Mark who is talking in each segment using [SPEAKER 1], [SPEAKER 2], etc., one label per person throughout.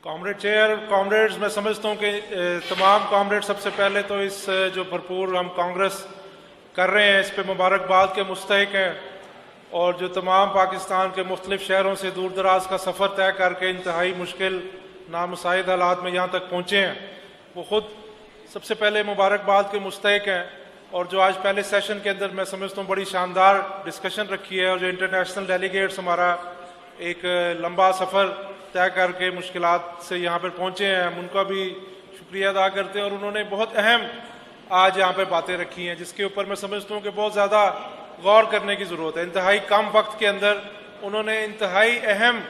[SPEAKER 1] Comrade chair, comrades, मैं समझता हूँ कि तमाम कॉमरेड सबसे पहले तो इस जो भरपूर हम कांग्रेस कर रहे हैं इस पे मुबारकबाद के मुस्तहिक हैं, और जो तमाम पाकिस्तान के मुख्तलिफ शहरों से दूर दराज का सफ़र तय करके इंतहाई मुश्किल नामुसाइद हालात में यहाँ तक पहुँचे हैं, वो ख़ुद सबसे पहले मुबारकबाद के मुस्तहिक हैं। और जो आज पहले सेशन के अंदर मैं समझता हूँ बड़ी शानदार डिस्कशन रखी है, और जो इंटरनेशनल डेलीगेट्स हमारा एक लंबा सफ़र तय करके मुश्किलात से यहाँ पर पहुँचे हैं, हम उनका भी शुक्रिया अदा करते हैं। और उन्होंने बहुत अहम आज यहाँ पे बातें रखी हैं जिसके ऊपर मैं समझता हूँ कि बहुत ज़्यादा गौर करने की ज़रूरत है। इंतहाई कम वक्त के अंदर उन्होंने इंतहाई अहम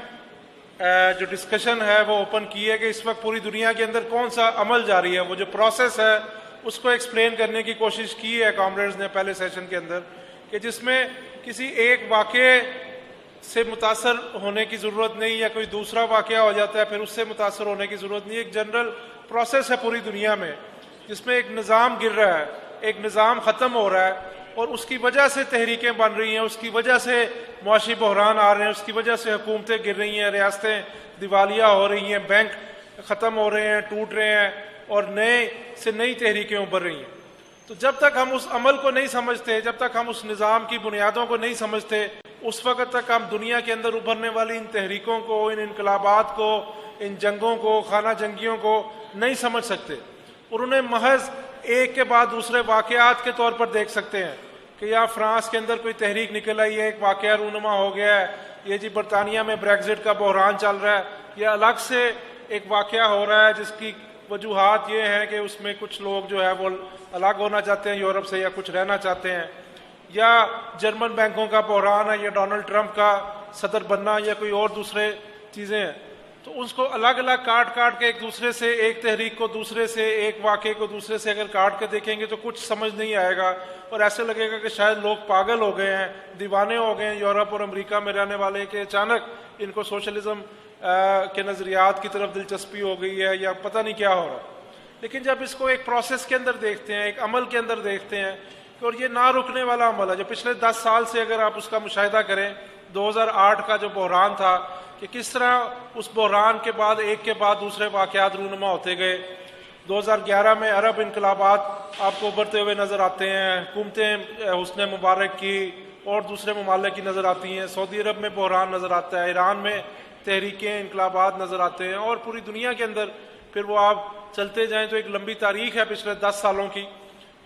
[SPEAKER 1] जो डिस्कशन है वो ओपन की है कि इस वक्त पूरी दुनिया के अंदर कौन सा अमल जारी है, वो जो प्रोसेस है उसको एक्सप्लेन करने की कोशिश की है कॉमरेड्स ने पहले सेशन के अंदर, कि जिसमें किसी एक वाक़े से मुतासर होने की ज़रूरत नहीं, या कोई दूसरा वाक़या हो जाता है फिर उससे मुतासर होने की ज़रूरत नहीं। एक जनरल प्रोसेस है पूरी दुनिया में जिसमें एक निज़ाम गिर रहा है, एक निज़ाम ख़त्म हो रहा है, और उसकी वजह से तहरीकें बन रही हैं, उसकी वजह से मुआशी बहरान आ रहे हैं, उसकी वजह से हुकूमतें गिर रही हैं, रियासतें दिवालिया हो रही हैं, बैंक ख़त्म हो रहे हैं, टूट रहे हैं, और नए से नई तहरीकें उभर रही हैं। तो जब तक हम उस अमल को नहीं समझते, जब तक हम उस निज़ाम की बुनियादों को नहीं समझते, उस वक़्त तक हम दुनिया के अंदर उभरने वाली इन तहरीकों को, इन इनकलाबात को, इन जंगों को, खाना जंगियों को नहीं समझ सकते, और उन्हें महज एक के बाद दूसरे वाक़यात के तौर पर देख सकते हैं कि यहाँ फ्रांस के अंदर कोई तहरीक निकल आई है, एक वाक़या रूनुमा हो गया है, ये जी बरतानिया में ब्रेग्जिट का बहरान चल रहा है, या अलग से एक वाक़या हो रहा है जिसकी वजूहात ये हैं कि उसमें कुछ लोग जो है वो अलग होना चाहते हैं यूरोप से, या कुछ रहना चाहते हैं, या जर्मन बैंकों का बहरान है, या डोनाल्ड ट्रंप का सदर बनना, या कोई और दूसरे चीज़ें हैं। तो उसको अलग अलग काट काट के एक दूसरे से, एक तहरीक को दूसरे से, एक वाक़े को दूसरे से अगर काट के देखेंगे तो कुछ समझ नहीं आएगा, और ऐसे लगेगा कि शायद लोग पागल हो गए हैं, दीवाने हो गए हैं यूरोप और अमेरिका में रहने वाले, कि अचानक इनको सोशलिज्म के नज़रियात की तरफ दिलचस्पी हो गई है, या पता नहीं क्या हो रहा। लेकिन जब इसको एक प्रोसेस के अंदर देखते हैं, एक अमल के अंदर देखते हैं, और ये ना रुकने वाला अमल है, जो पिछले 10 साल से अगर आप उसका मुशाहिदा करें, 2008 का जो बहरान था कि किस तरह उस बहरान के बाद एक के बाद दूसरे वाक़यात रूनुमा होते गए। 2011 में अरब इनकलाबात आपको उभरते हुए नज़र आते हैं, हुकूमतें हुस्ने मुबारक की और दूसरे ममालिक की नज़र आती हैं, सऊदी अरब में बहरान नज़र आता है, ईरान में तहरीकें इनकलाबात नज़र आते हैं, और पूरी दुनिया के अंदर फिर वो आप चलते जाएँ तो एक लंबी तारीख है पिछले 10 सालों की,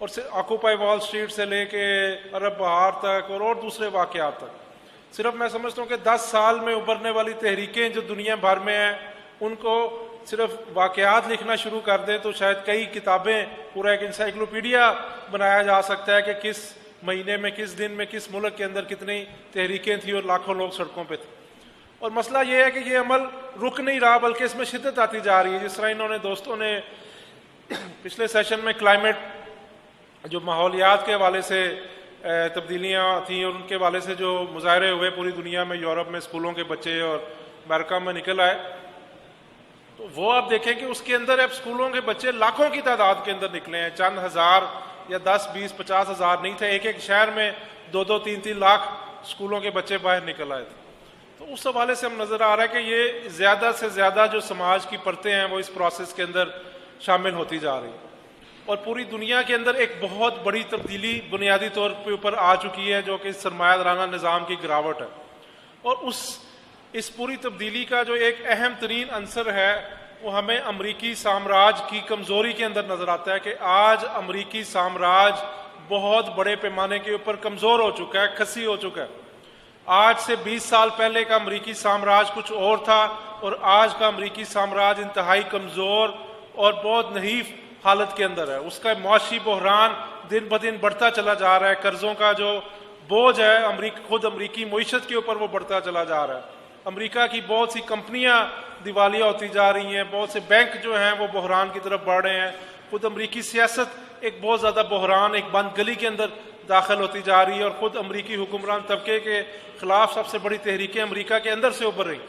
[SPEAKER 1] और ऑक्यूपाई वॉल स्ट्रीट से लेके अरब बहार तक और दूसरे वाक़यात तक। सिर्फ मैं समझता हूँ कि 10 साल में उभरने वाली तहरीकें जो दुनिया भर में हैं, उनको सिर्फ वाक़यात लिखना शुरू कर दें तो शायद कई किताबें, पूरा एक इंसाइक्लोपीडिया बनाया जा सकता है कि किस महीने में, किस दिन में, किस मुल्क के अंदर कितनी तहरीकें थी और लाखों लोग सड़कों पर थे। और मसला ये है कि ये अमल रुक नहीं रहा, बल्कि इसमें शिद्दत आती जा रही है। जिस तरह इन्होंने दोस्तों ने पिछले सेशन में क्लाइमेट, जो माहौलियात के हवाले से तब्दीलियाँ थी और उनके हवाले से जो मुजाहरे हुए पूरी दुनिया में, यूरोप में स्कूलों के बच्चे और अमेरिका में निकल आए, तो वो आप देखें कि उसके अंदर अब स्कूलों के बच्चे लाखों की तादाद के अंदर निकले हैं, चंद हज़ार या 10, 20, 50 हज़ार नहीं थे, एक एक शहर में 2-2, 3-3 लाख स्कूलों के बच्चे बाहर निकल आए थे। तो उस हवाले से हम नज़र आ रहा है कि ये ज़्यादा से ज़्यादा जो समाज की परतें हैं वो इस प्रोसेस के अंदर शामिल होती जा रही हैं, और पूरी दुनिया के अंदर एक बहुत बड़ी तब्दीली बुनियादी तौर पे ऊपर आ चुकी है, जो कि सरमायादाराना निज़ाम की गिरावट है। और इस पूरी तब्दीली का जो एक अहम तरीन अंसर है वो हमें अमरीकी साम्राज्य की कमज़ोरी के अंदर नज़र आता है कि आज अमरीकी साम्राज्य बहुत बड़े पैमाने के ऊपर कमज़ोर हो चुका है, खसी हो चुका है। आज से 20 साल पहले का अमरीकी साम्राज्य कुछ और था, और आज का अमरीकी साम्राज्य इंतहाई कमज़ोर और बहुत नहीफ हालत के अंदर है। उसका मुआशी बहरान दिन ब दिन बढ़ता चला जा रहा है, कर्जों का जो बोझ है खुद अमरीकी मईशत के ऊपर वो बढ़ता चला जा रहा है। अमरीका की बहुत सी कंपनियां दिवालिया होती जा रही हैं, बहुत से बैंक जो हैं वो बहरान की तरफ बढ़ रहे हैं, खुद अमरीकी सियासत एक बहुत ज़्यादा बहरान, एक बंद गली के अंदर दाखिल होती जा रही है, और खुद अमरीकी हुक्मरान तबके के खिलाफ सबसे बड़ी तहरीकें अमरीका के अंदर से उभर रही।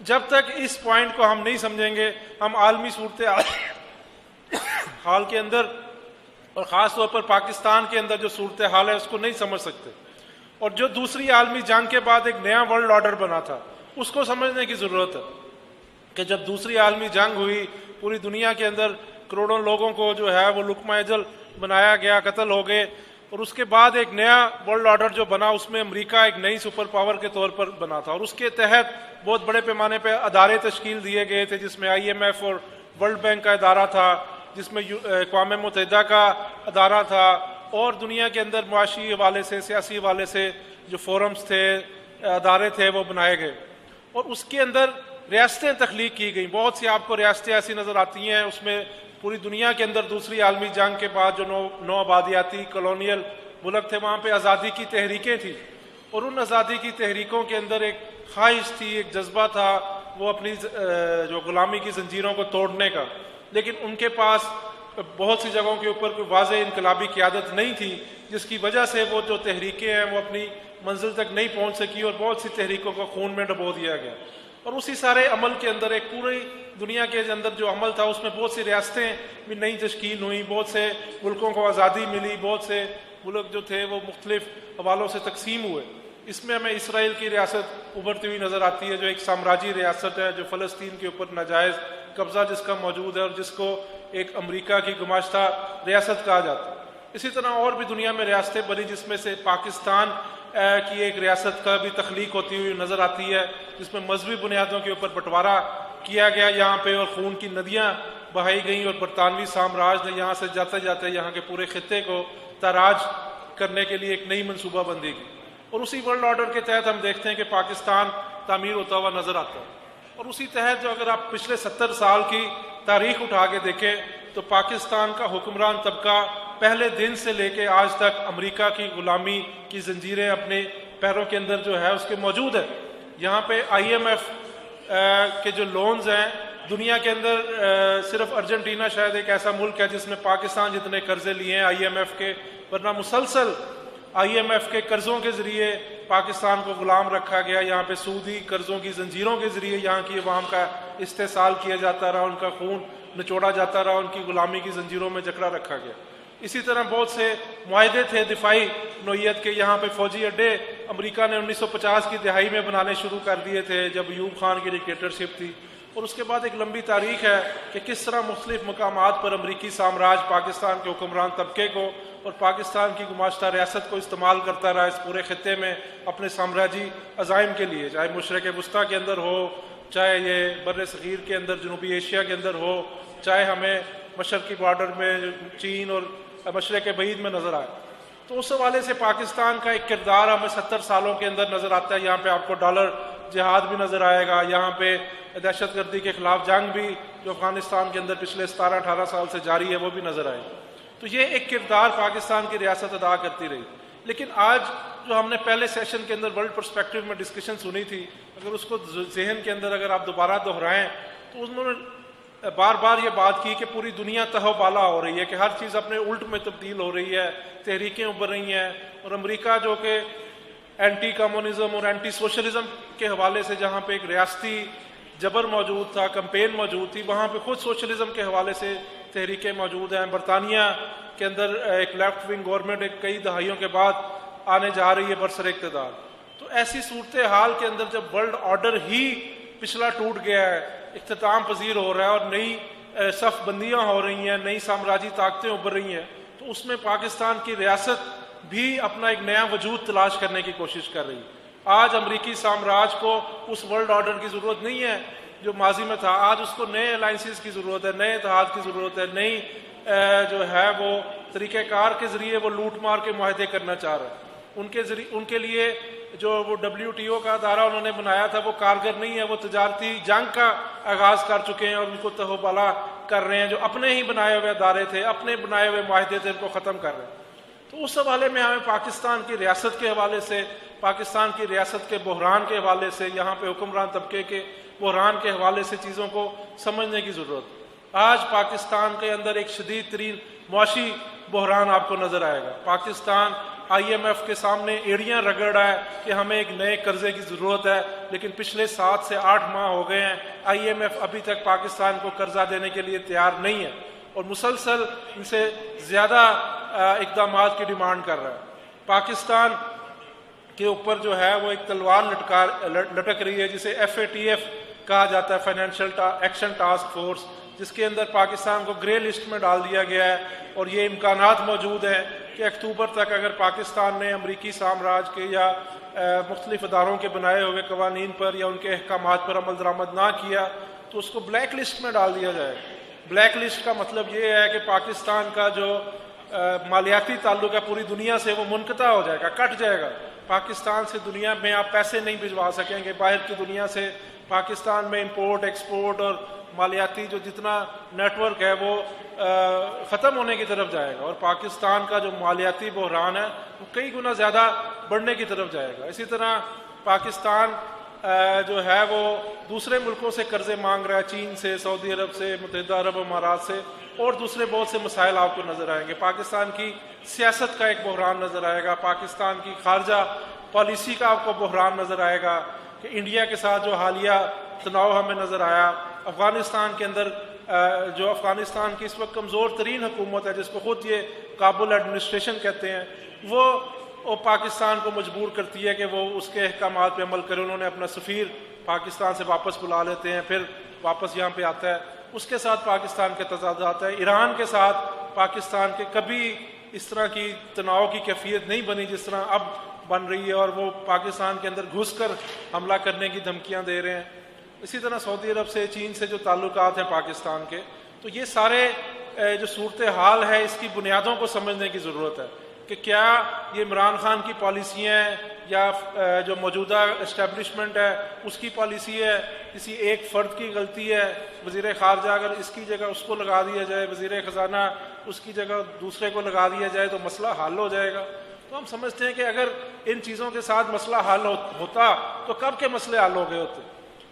[SPEAKER 1] जब तक इस पॉइंट को हम नहीं समझेंगे, हम आलमी सूरत हाल के अंदर और ख़ास तौर पर पाकिस्तान के अंदर जो सूरत हाल है उसको नहीं समझ सकते। और जो दूसरी आलमी जंग के बाद एक नया वर्ल्ड ऑर्डर बना था उसको समझने की ज़रूरत है। कि जब दूसरी आलमी जंग हुई, पूरी दुनिया के अंदर करोड़ों लोगों को जो है वो लुकमा अजल बनाया गया, कत्ल हो गए, और उसके बाद एक नया वर्ल्ड ऑर्डर जो बना उसमें अमेरिका एक नई सुपर पावर के तौर पर बना था, और उसके तहत बहुत बड़े पैमाने पर अदारे तश्कील दिए गए थे, जिसमें IMF और वर्ल्ड बैंक का अदारा था, जिसमें अक़वाम मुत्तहिदा का अदारा था, और दुनिया के अंदर मुआशी हवाले से, सियासी हवाले से जो फोरम्स थे, अदारे थे, वो बनाए गए। और उसके अंदर रियासतें तख्लीक की गई। बहुत सी आपको रियासतें ऐसी नज़र आती हैं, उसमें पूरी दुनिया के अंदर दूसरी आलमी जंग के बाद जो नौ आबादियाती कॉलोनियल मुल्क थे, वहाँ पे आज़ादी की तहरीकें थी, और उन आज़ादी की तहरीकों के अंदर एक ख्वाहिश थी, एक जज्बा था, वो अपनी जो गुलामी की जंजीरों को तोड़ने का। लेकिन उनके पास बहुत सी जगहों के ऊपर कोई वाज़ेह इनकलाबी क़यादत नहीं थी, जिसकी वजह से वो जो तहरीकें हैं वो अपनी मंजिल तक नहीं पहुँच सकी, और बहुत सी तहरीकों को खून में डबो दिया गया। और उसी सारे अमल के अंदर एक पूरी दुनिया के अंदर जो अमल था, उसमें बहुत सी रियासतें भी नई तश्कील हुई, बहुत से मुल्कों को आज़ादी मिली, बहुत से मुल्क जो थे वो मुख्तलिफ हवालों से तकसीम हुए। इसमें हमें इसराइल की रियासत उभरती हुई नज़र आती है, जो एक साम्राज्य रियासत है, जो फ़लस्तीन के ऊपर नाजायज़ कब्ज़ा जिसका मौजूद है, और जिसको एक अमरीका की गुमाश्ता रियासत कहा जाता है। इसी तरह और भी दुनिया में रियासतें बनी, जिसमें से पाकिस्तान की एक रियासत का भी तख्लीक होती हुई नज़र आती है, जिसमें मजहबी बुनियादों के ऊपर बंटवारा किया गया यहाँ पे, और खून की नदियाँ बहाई गई, और बरतानवी साम्राज्य ने यहाँ से जाते जाते यहाँ के पूरे खित्ते को ताराज करने के लिए एक नई मनसूबाबंदी की। और उसी वर्ल्ड ऑर्डर के तहत हम देखते हैं कि पाकिस्तान तामीर होता हुआ नज़र आता है। और उसी तहत जो अगर आप पिछले 70 साल की तारीख उठा के देखें, तो पाकिस्तान का हुक्मरान तबका पहले दिन से लेके आज तक अमेरिका की गुलामी की जंजीरें अपने पैरों के अंदर जो है उसके मौजूद है। यहाँ पे IMF के जो लोन्स हैं दुनिया के अंदर, सिर्फ अर्जेंटीना शायद एक ऐसा मुल्क है जिसने पाकिस्तान जितने कर्जे लिए हैं IMF के, वरना मुसलसल IMF के कर्जों के जरिए पाकिस्तान को गुलाम रखा गया। यहाँ पे सूदी कर्जों की जंजीरों के जरिए यहाँ की अवाम का इस्तेसाल किया जाता रहा, उनका खून निचोड़ा जाता रहा, उनकी गुलामी की जंजीरों में जकड़ा रखा गया। इसी तरह बहुत से मुआहदे थे दिफाई नोयत के, यहाँ पे फौजी अड्डे अमेरिका ने 1950 की दिहाई में बनाने शुरू कर दिए थे, जब अयूब खान की डिक्टेटरशिप थी। और उसके बाद एक लंबी तारीख है कि किस तरह मुख्तलिफ मकामात पर अमरीकी साम्राज्य पाकिस्तान के हुक्मरान तबके को और पाकिस्तान की गुमाश्ता रियासत को इस्तेमाल करता रहा इस पूरे खत्े में अपने साम्राज्य अज़ाइम के लिए, चाहे मशरक़ वस्ता के अंदर हो, चाहे ये बर सग़ीर के अंदर जनूबी एशिया के अंदर हो, चाहे हमें मशरक़ी बॉर्डर में चीन और मशरक़ बईद में नज़र आए। तो उस हवाले से पाकिस्तान का एक किरदार हमें 70 सालों के अंदर नज़र आता है। यहाँ पे आपको डॉलर जिहाद भी नज़र आएगा, यहाँ पे दहशतगर्दी के खिलाफ जंग भी जो अफगानिस्तान के अंदर पिछले 17-18 साल से जारी है वो भी नज़र आएगी। तो ये एक किरदार पाकिस्तान की रियासत अदा करती रही। लेकिन आज जो हमने पहले सेशन के अंदर वर्ल्ड पर्सपेक्टिव में डिस्कशन सुनी थी, अगर उसको जहन के अंदर अगर आप दोबारा दोहराएं तो उन्होंने बार बार ये बात की कि पूरी दुनिया तहबाला हो रही है, कि हर चीज़ अपने उल्ट में तब्दील हो रही है, तहरीकें उभर रही हैं। और अमेरिका जो कि एंटी कम्युनिज्म और एंटी सोशलिज्म के हवाले से जहाँ पे एक रियासती जबर मौजूद था, कंपेन मौजूद थी, वहाँ पे खुद सोशलिज्म के हवाले से तहरीकें मौजूद हैं। बरतानिया के अंदर एक लेफ्ट विंग गवर्नमेंट एक कई दहाइयों के बाद आने जा रही है बरसर इक़्तिदार। तो ऐसी सूरत हाल के अंदर जब वर्ल्ड ऑर्डर ही पिछला टूट गया है, इख्तिताम पजीर हो रहा है और नई सफ बंदियाँ हो रही हैं, नई साम्राज्य ताकतें उभर रही हैं, तो उसमें पाकिस्तान की रियासत भी अपना एक नया वजूद तलाश करने की कोशिश कर रही है। आज अमरीकी साम्राज्य को उस वर्ल्ड ऑर्डर की ज़रूरत नहीं है जो माजी में था। आज उसको नए अलाइंसेस की ज़रूरत है, नए इत्तेहाद की ज़रूरत है, नई जो है वो तरीक़ेकार के ज़रिए वो लूट मार के मुआहदे करना चाह रहे हैं। उनके लिए जो वो WTO का अदारा उन्होंने बनाया था वो कारगर नहीं है। वो तजारती जंग का आगाज़ कर चुके हैं और उनको तहबाला कर रहे हैं। जो अपने ही बनाए हुए अदारे थे, अपने बनाए हुए मुआहदे थे, उनको ख़त्म कर रहे हैं। तो उस हवाले में हमें पाकिस्तान की रियासत के हवाले से, पाकिस्तान की रियासत के बहरान के हवाले से, यहाँ पे हुक्मरान तबके के बहरान के हवाले से चीज़ों को समझने की ज़रूरत है। आज पाकिस्तान के अंदर एक शदीद तरीन मुआशी बहरान आपको नज़र आएगा। पाकिस्तान IMF के सामने एड़ियाँ रगड़ रहा है कि हमें एक नए कर्जे की ज़रूरत है, लेकिन पिछले 7 से 8 माह हो गए हैं, IMF अभी तक पाकिस्तान को कर्जा देने के लिए तैयार नहीं है और मुसलसल इनसे ज़्यादा इक़दामात की डिमांड कर रहा है। पाकिस्तान के ऊपर जो है वो एक तलवार लटक रही है, जिसे FATF कहा जाता है फाइनेंशियल एक्शन टास्क फोर्स, जिसके अंदर पाकिस्तान को ग्रे लिस्ट में डाल दिया गया है। और ये इम्कानात मौजूद हैं कि अक्टूबर तक अगर पाकिस्तान ने अमरीकी साम्राज्य के या मुख्तलिफ अदारों के बनाए हुए कवानीन पर या उनके अहकामात पर अमल दरामद ना किया तो उसको ब्लैक लिस्ट में डाल दिया जाए। ब्लैक लिस्ट का मतलब ये है कि पाकिस्तान का जो मालियाती ताल्लुक है पूरी दुनिया से वो मुनक़ता हो जाएगा, कट जाएगा। पाकिस्तान से दुनिया में आप पैसे नहीं भिजवा सकेंगे, बाहर की दुनिया से पाकिस्तान में इंपोर्ट एक्सपोर्ट और मालियाती जो जितना नेटवर्क है वो ख़त्म होने की तरफ जाएगा और पाकिस्तान का जो मालियाती बहरान है वो कई गुना ज़्यादा बढ़ने की तरफ जाएगा। इसी तरह पाकिस्तान जो है वो दूसरे मुल्कों से कर्जे मांग रहा है, चीन से, सऊदी अरब से, मुत्तहिदा अरब अमारात से और दूसरे बहुत से मसाइल आपको नज़र आएंगे। पाकिस्तान की सियासत का एक बहरान नज़र आएगा, पाकिस्तान की खारजा पॉलिसी का आपको बहरान नज़र आएगा कि इंडिया के साथ जो हालिया तनाव हमें नज़र आया, अफगानिस्तान के अंदर जो अफगानिस्तान की इस वक्त कमज़ोर तरीन हुकूमत है जिसको खुद ये काबुल एडमिनिस्ट्रेशन कहते हैं, वो पाकिस्तान को मजबूर करती है कि वो उसके अहकामात पे अमल करे। उन्होंने अपना सफ़ीर पाकिस्तान से वापस बुला लेते हैं, फिर वापस यहाँ पे आता है, उसके साथ पाकिस्तान के तजादात है। ईरान के साथ पाकिस्तान के कभी इस तरह की तनाव की कैफियत नहीं बनी जिस तरह अब बन रही है और वो पाकिस्तान के अंदर घुस कर हमला करने की धमकियाँ दे रहे हैं। इसी तरह सऊदी अरब से, चीन से जो ताल्लुकात हैं पाकिस्तान के, तो ये सारे जो सूरत हाल है इसकी बुनियादों को समझने की ज़रूरत है कि क्या ये इमरान खान की पॉलिसियाँ हैं या जो मौजूदा इस्टेब्लिशमेंट है उसकी पॉलिसी है, किसी एक फ़र्द की गलती है। वज़ीर ख़ारजा अगर इसकी जगह उसको लगा दिया जाए, वज़ीर ख़जाना उसकी जगह दूसरे को लगा दिया जाए तो मसला हल हो जाएगा। तो हम समझते हैं कि अगर इन चीज़ों के साथ मसला हल होता तो कब के मसले हल हो गए होते।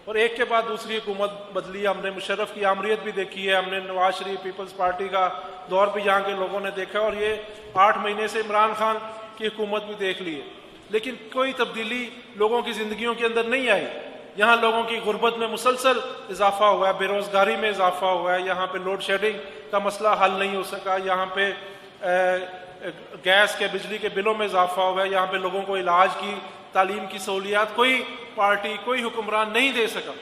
[SPEAKER 1] और एक के बाद दूसरी हुकूमत बदली, हमने मुशर्रफ की आमरीत भी देखी है, हमने नवाज शरीफ पीपल्स पार्टी का दौर भी यहाँ के लोगों ने देखा और ये 8 महीने से इमरान खान की हुकूमत भी देख ली है, लेकिन कोई तब्दीली लोगों की ज़िंदगियों के अंदर नहीं आई। यहाँ लोगों की गुर्बत में मुसलसल इजाफा हुआ है, बेरोज़गारी में इजाफा हुआ है, यहाँ पे लोड शेडिंग का मसला हल नहीं हो सका, यहाँ पे गैस के बिजली के बिलों में इजाफा हुआ है, यहाँ पे लोगों को इलाज की, तालीम की सहूलियात कोई पार्टी, कोई हुक्मरान नहीं दे सका।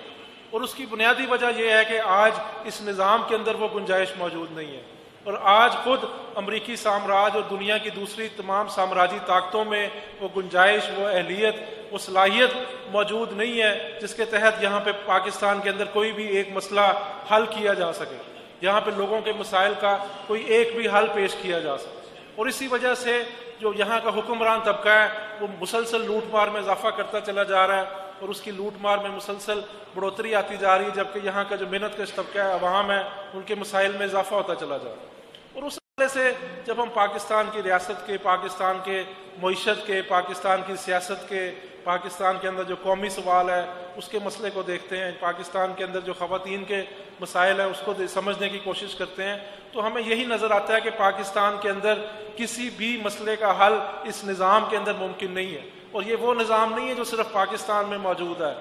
[SPEAKER 1] और उसकी बुनियादी वजह यह है कि आज इस निज़ाम के अंदर वो गुंजाइश मौजूद नहीं है और आज खुद अमरीकी साम्राज्य और दुनिया की दूसरी तमाम साम्राज्यी ताकतों में वो गुंजाइश, वो अहलियत, वो सलाहियत मौजूद नहीं है जिसके तहत यहाँ पे पाकिस्तान के अंदर कोई भी एक मसला हल किया जा सके, यहाँ पे लोगों के मसाइल का कोई एक भी हल पेश किया जा सके। और इसी वजह से जो यहाँ का हुक्मरान तबका है वो मुसलसल लूट मार में इजाफा करता चला जा रहा है और उसकी लूट मार में मुसलसल बढ़ोतरी आती जा रही है, जबकि यहाँ का जो मेहनत कश तबका है, अवाम है, उनके मसाइल में इजाफा होता चला जा रहा है। और उस हवाले से जब हम पाकिस्तान की रियासत के, पाकिस्तान के मईशत के, पाकिस्तान की सियासत के, पाकिस्तान के अंदर जो कौमी सवाल है उसके मसले को देखते हैं, पाकिस्तान के अंदर जो ख़वातीन के मसाइल है उसको समझने की कोशिश करते हैं, तो हमें यही नज़र आता है कि पाकिस्तान के अंदर किसी भी मसले का हल इस निज़ाम के अंदर मुमकिन नहीं है। और ये वो निज़ाम नहीं है जो सिर्फ पाकिस्तान में मौजूद है,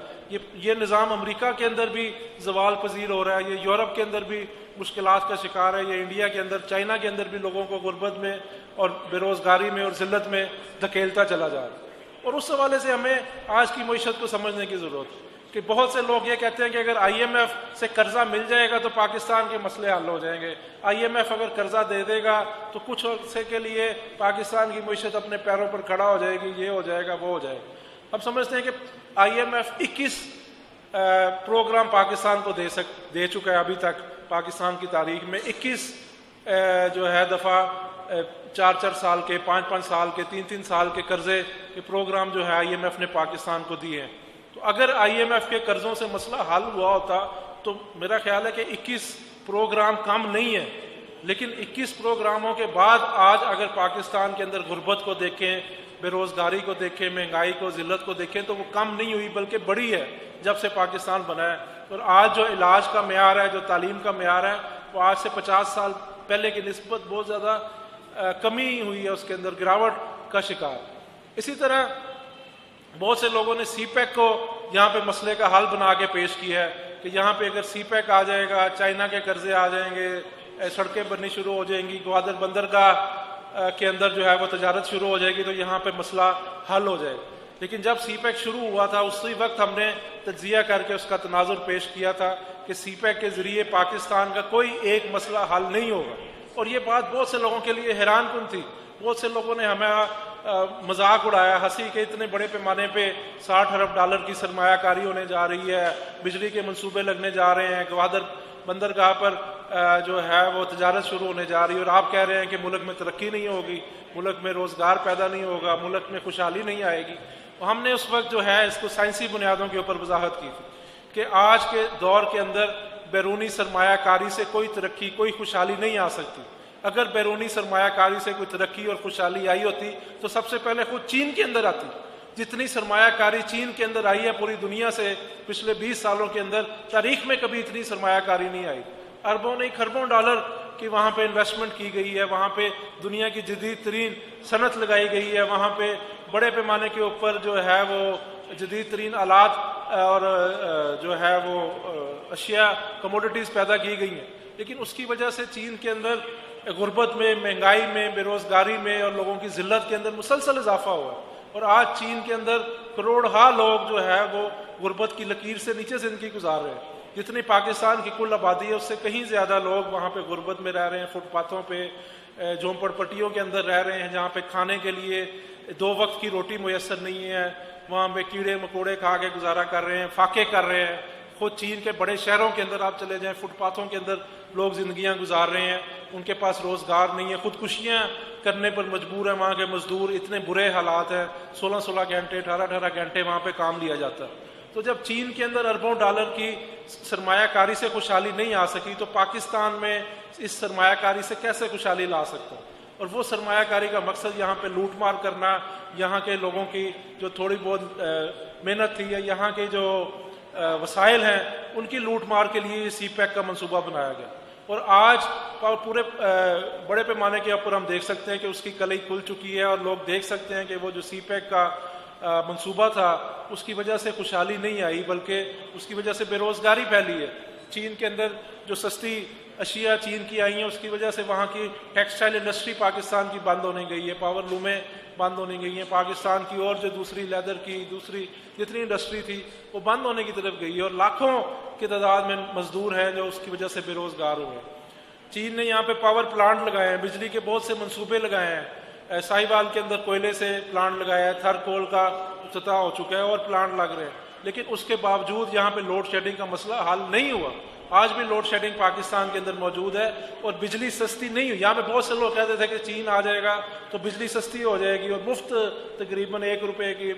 [SPEAKER 1] ये निज़ाम अमेरिका के अंदर भी ज़वाल पजीर हो रहा है, ये यूरोप के अंदर भी मुश्किलात का शिकार है, ये इंडिया के अंदर, चाइना के अंदर भी लोगों को गुर्बत में और बेरोज़गारी में और ज़िल्लत में धकेलता चला जा रहा है। और उस हवाले से हमें आज की मईशत को समझने की ज़रूरत है कि बहुत से लोग ये कहते हैं कि अगर IMF से कर्जा मिल जाएगा तो पाकिस्तान के मसले हल हो जाएंगे, IMF अगर कर्जा दे देगा तो कुछ अरसे के लिए पाकिस्तान की मईशत अपने पैरों पर खड़ा हो जाएगी, ये हो जाएगा, वो हो जाएगा। हम समझते हैं कि IMF 21 प्रोग्राम पाकिस्तान को दे चुका है अभी तक, पाकिस्तान की तारीख में 21 जो है दफ़ा 4-4 साल के, 5-5 साल के, 3-3 साल के कर्जे के प्रोग्राम जो है IMF ने पाकिस्तान को दिए हैं। तो अगर IMF के कर्जों से मसला हल हुआ होता तो मेरा ख्याल है कि 21 प्रोग्राम कम नहीं है, लेकिन 21 प्रोग्रामों के बाद आज अगर पाकिस्तान के अंदर गुर्बत को देखें, बेरोज़गारी को देखें, महंगाई को, ज़िल्लत को देखें तो वो कम नहीं हुई बल्कि बढ़ी है जब से पाकिस्तान बना है। और आज जो इलाज का मेयार है, जो तालीम का मेयार है, वो आज से 50 साल पहले की निस्बत बहुत ज़्यादा कमी हुई है, उसके अंदर गिरावट का शिकार। इसी तरह बहुत से लोगों ने CPEC को यहाँ पे मसले का हल बना के पेश किया है कि यहाँ पे अगर CPEC आ जाएगा, चाइना के कर्जे आ जाएंगे, सड़कें बननी शुरू हो जाएंगी, ग्वादर बंदरगाह के अंदर जो है वो तजारत शुरू हो जाएगी तो यहाँ पे मसला हल हो जाएगा। लेकिन जब सीपैक शुरू हुआ था उसी वक्त हमने तज्जिया करके उसका तनाजुर पेश किया था कि सीपैक के ज़रिए पाकिस्तान का कोई एक मसला हल नहीं होगा। और ये बात बहुत से लोगों के लिए हैरान कुन थी। बहुत से लोगों ने हमें मजाक उड़ाया, हंसी के इतने बड़े पैमाने पे 60 अरब डॉलर की सरमायाकारी होने जा रही है, बिजली के मंसूबे लगने जा रहे हैं, ग्वादर बंदरगाह पर जो है वो तजारत शुरू होने जा रही है, और आप कह रहे हैं कि मुल्क में तरक्की नहीं होगी, मुल्क में रोज़गार पैदा नहीं होगा, मुल्क में खुशहाली नहीं आएगी। तो हमने उस वक्त जो है इसको साइंसी बुनियादों के ऊपर वजाहत की थी कि आज के दौर के अंदर बैरूनी सरमायाकारी से कोई तरक्की, कोई खुशहाली नहीं आ सकती। अगर बैरूनी सरमायाकारी से कोई तरक्की और खुशहाली आई होती तो सबसे पहले खुद चीन के अंदर आती। जितनी सरमायाकारी चीन के अंदर आई है पूरी दुनिया से पिछले 20 सालों के अंदर, तारीख में कभी इतनी सरमायाकारी नहीं आई। अरबों नहीं खरबों डॉलर की वहाँ पे इन्वेस्टमेंट की गई है, वहाँ पे दुनिया की जदीद तरीन सनत लगाई गई है, वहाँ पे बड़े पैमाने के ऊपर जो है वो जदीद तरीन आलात और जो है वो अशिया कमोडिटीज़ पैदा की गई हैं। लेकिन उसकी वजह से चीन के अंदर गुर्बत में, महंगाई में, बेरोज़गारी में और लोगों की जिल्लत के अंदर मुसलसल इजाफा हुआ। और आज चीन के अंदर करोड़हा लोग जो है वो गुर्बत की लकीर से नीचे ज़िंदगी गुजार रहे हैं। जितनी पाकिस्तान की कुल आबादी है उससे कहीं ज़्यादा लोग वहाँ पे गुर्बत में रह रहे हैं, फुटपाथों पे, झोंपड़पट्टियों के अंदर रह रहे हैं, जहाँ पे खाने के लिए 2 वक्त की रोटी मुयस्सर नहीं है, वहाँ पे कीड़े मकोड़े खा के गुजारा कर रहे हैं, फाके कर रहे हैं। खुद चीन के बड़े शहरों के अंदर आप चले जाएं, फुटपाथों के अंदर लोग जिंदगियां गुजार रहे हैं, उनके पास रोजगार नहीं है, खुदकुशियां करने पर मजबूर है। वहाँ के मजदूर, इतने बुरे हालात हैं, 16-16 घंटे, 18-18 घंटे वहाँ पे काम लिया जाता है। तो जब चीन के अंदर अरबों डॉलर की सरमायाकारी से खुशहाली नहीं आ सकी तो पाकिस्तान में इस सरमायाकारी से कैसे खुशहाली ला सकता हूँ? और वो सरमायाकारी का मकसद यहाँ पे लूट मार करना, यहाँ के लोगों की जो थोड़ी बहुत मेहनत थी या यहाँ के जो वसाइल हैं उनकी लूट मार के लिए सीपैक का मंसूबा बनाया गया। और आज पूरे बड़े पैमाने के ऊपर हम देख सकते हैं कि उसकी कलई खुल चुकी है और लोग देख सकते हैं कि वो जो सीपैक का मंसूबा था उसकी वजह से खुशहाली नहीं आई, बल्कि उसकी वजह से बेरोज़गारी फैली है। चीन के अंदर जो सस्ती अशिया चीन की आई हैं उसकी वजह से वहाँ की टेक्सटाइल इंडस्ट्री पाकिस्तान की बंद होने गई है, पावर लूमें बंद होने गई हैं पाकिस्तान की, और जो दूसरी लेदर की दूसरी जितनी इंडस्ट्री थी वो बंद होने की तरफ गई है, और लाखों की तादाद में मजदूर हैं जो उसकी वजह से बेरोज़गार हुए। चीन ने यहाँ पे पावर प्लांट लगाए हैं, बिजली के बहुत से मंसूबे लगाए हैं, साहिवाल के अंदर कोयले से प्लांट लगाया है, थरकोल का इफ्तिताह हो चुका है और प्लांट लग रहे हैं। लेकिन उसके बावजूद यहाँ पे लोड शेडिंग का मसला हल नहीं हुआ। आज भी लोड शेडिंग पाकिस्तान के अंदर मौजूद है और बिजली सस्ती नहीं हुई। यहाँ पे बहुत से लोग कहते थे कि चीन आ जाएगा तो बिजली सस्ती हो जाएगी और मुफ्त तकरीबन 1 रुपये की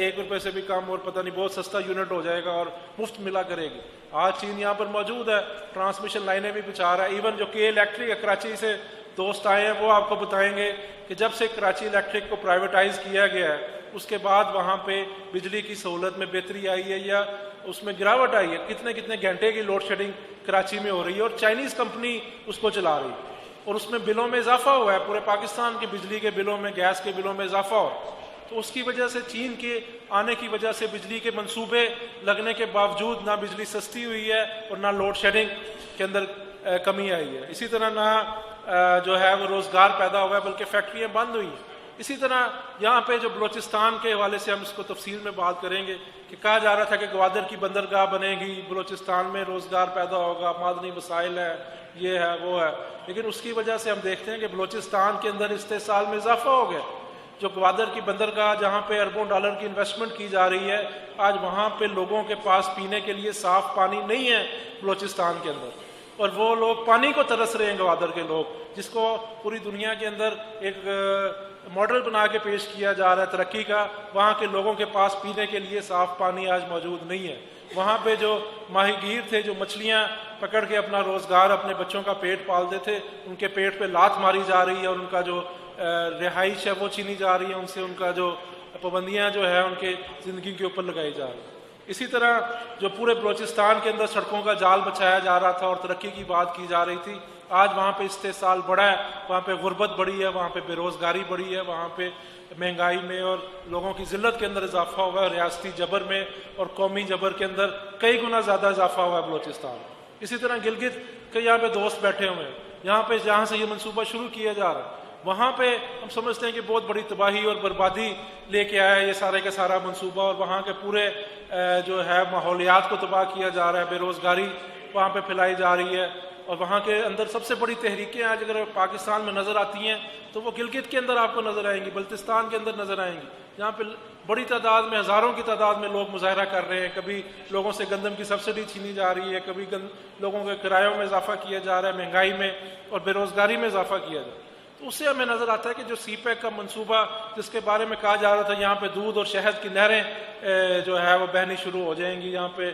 [SPEAKER 1] 1 रुपये से भी कम और पता नहीं बहुत सस्ता यूनिट हो जाएगा और मुफ्त मिला करेगी। आज चीन यहाँ पर मौजूद है, ट्रांसमिशन लाइनें भी बिछा रहा है। इवन जो के इलेक्ट्रिक कराची से दोस्त आए हैं वो आपको बताएंगे कि जब से कराची इलेक्ट्रिक को प्राइवेटाइज किया गया है उसके बाद वहाँ पे बिजली की सहूलत में बेहतरी आई है या उसमें गिरावट आई है। कितने कितने घंटे की लोड शेडिंग कराची में हो रही है और चाइनीज़ कंपनी उसको चला रही है और उसमें बिलों में इजाफा हुआ है। पूरे पाकिस्तान के बिजली के बिलों में, गैस के बिलों में इजाफा हुआ। तो उसकी वजह से चीन के आने की वजह से बिजली के मंसूबे लगने के बावजूद ना बिजली सस्ती हुई है और ना लोड शेडिंग के अंदर कमी आई है। इसी तरह ना जो है वो रोज़गार पैदा हुआ है बल्कि फैक्ट्रियाँ बंद हुई। इसी तरह यहाँ पे जो बलोचिस्तान के हवाले से हम इसको तफसील में बात करेंगे कि कहा जा रहा था कि ग्वादर की बंदरगाह बनेगी, बलोचिस्तान में रोज़गार पैदा होगा, मादनी वसाइल है, ये है वो है। लेकिन उसकी वजह से हम देखते हैं कि बलोचिस्तान के अंदर इस्तेसाल में इजाफा हो गया। जो ग्वादर की बंदरगाह जहाँ पे अरबों डॉलर की इन्वेस्टमेंट की जा रही है, आज वहाँ पे लोगों के पास पीने के लिए साफ पानी नहीं है बलोचिस्तान के अंदर, और वो लोग पानी को तरस रहे हैं। ग्वादर के लोग, जिसको पूरी दुनिया के अंदर एक मॉडल बना के पेश किया जा रहा है तरक्की का, वहाँ के लोगों के पास पीने के लिए साफ पानी आज मौजूद नहीं है। वहाँ पे जो माहीगीर थे जो मछलियाँ पकड़ के अपना रोज़गार, अपने बच्चों का पेट पालते थे, उनके पेट पे लात मारी जा रही है और उनका जो रिहाइश है वो छीनी जा रही है, उनसे उनका जो पाबंदियाँ जो है उनके ज़िंदगी के ऊपर लगाई जा रही है। इसी तरह जो पूरे बलोचिस्तान के अंदर सड़कों का जाल बिछाया जा रहा था और तरक्की की बात की जा रही थी, आज वहाँ पे इस्तेसाल बढ़ा है, वहाँ पे गुर्बत बढ़ी है, वहाँ पे बेरोज़गारी बढ़ी है, वहाँ पे महंगाई में और लोगों की जिल्लत के अंदर इजाफा हुआ है। रियासती जबर में और कौमी जबर के अंदर कई गुना ज़्यादा इजाफा हुआ है बलोचिस्तान। इसी तरह गिलगित के यहाँ पे दोस्त बैठे हुए हैं, यहाँ पे जहाँ से ये मनसूबा शुरू किया जा रहा है, वहाँ पे हम समझते हैं कि बहुत बड़ी तबाही और बर्बादी लेके आया है ये सारे का सारा मंसूबा, और वहाँ के पूरे जो है माहौलियात को तबाह किया जा रहा है, बेरोज़गारी वहाँ पे फैलाई जा रही है। और वहाँ के अंदर सबसे बड़ी तहरीकें आज अगर पाकिस्तान में नज़र आती हैं तो वो गिलगित के अंदर आपको नज़र आएंगी, बल्तिस्तान के अंदर नज़र आएंगी, जहाँ पे बड़ी तादाद में, हज़ारों की तादाद में लोग मुजाहरा कर रहे हैं। कभी लोगों से गंदम की सब्सिडी छीनी जा रही है, कभी लोगों के किरायों में इजाफा किया जा रहा है, महंगाई में और बेरोज़गारी में इजाफा किया जा रहा है। तो उससे हमें नज़र आता है कि जो सीपैक का मंसूबा जिसके बारे में कहा जा रहा था यहाँ पे दूध और शहद की नहरें जो है वो बहनी शुरू हो जाएंगी, यहाँ पे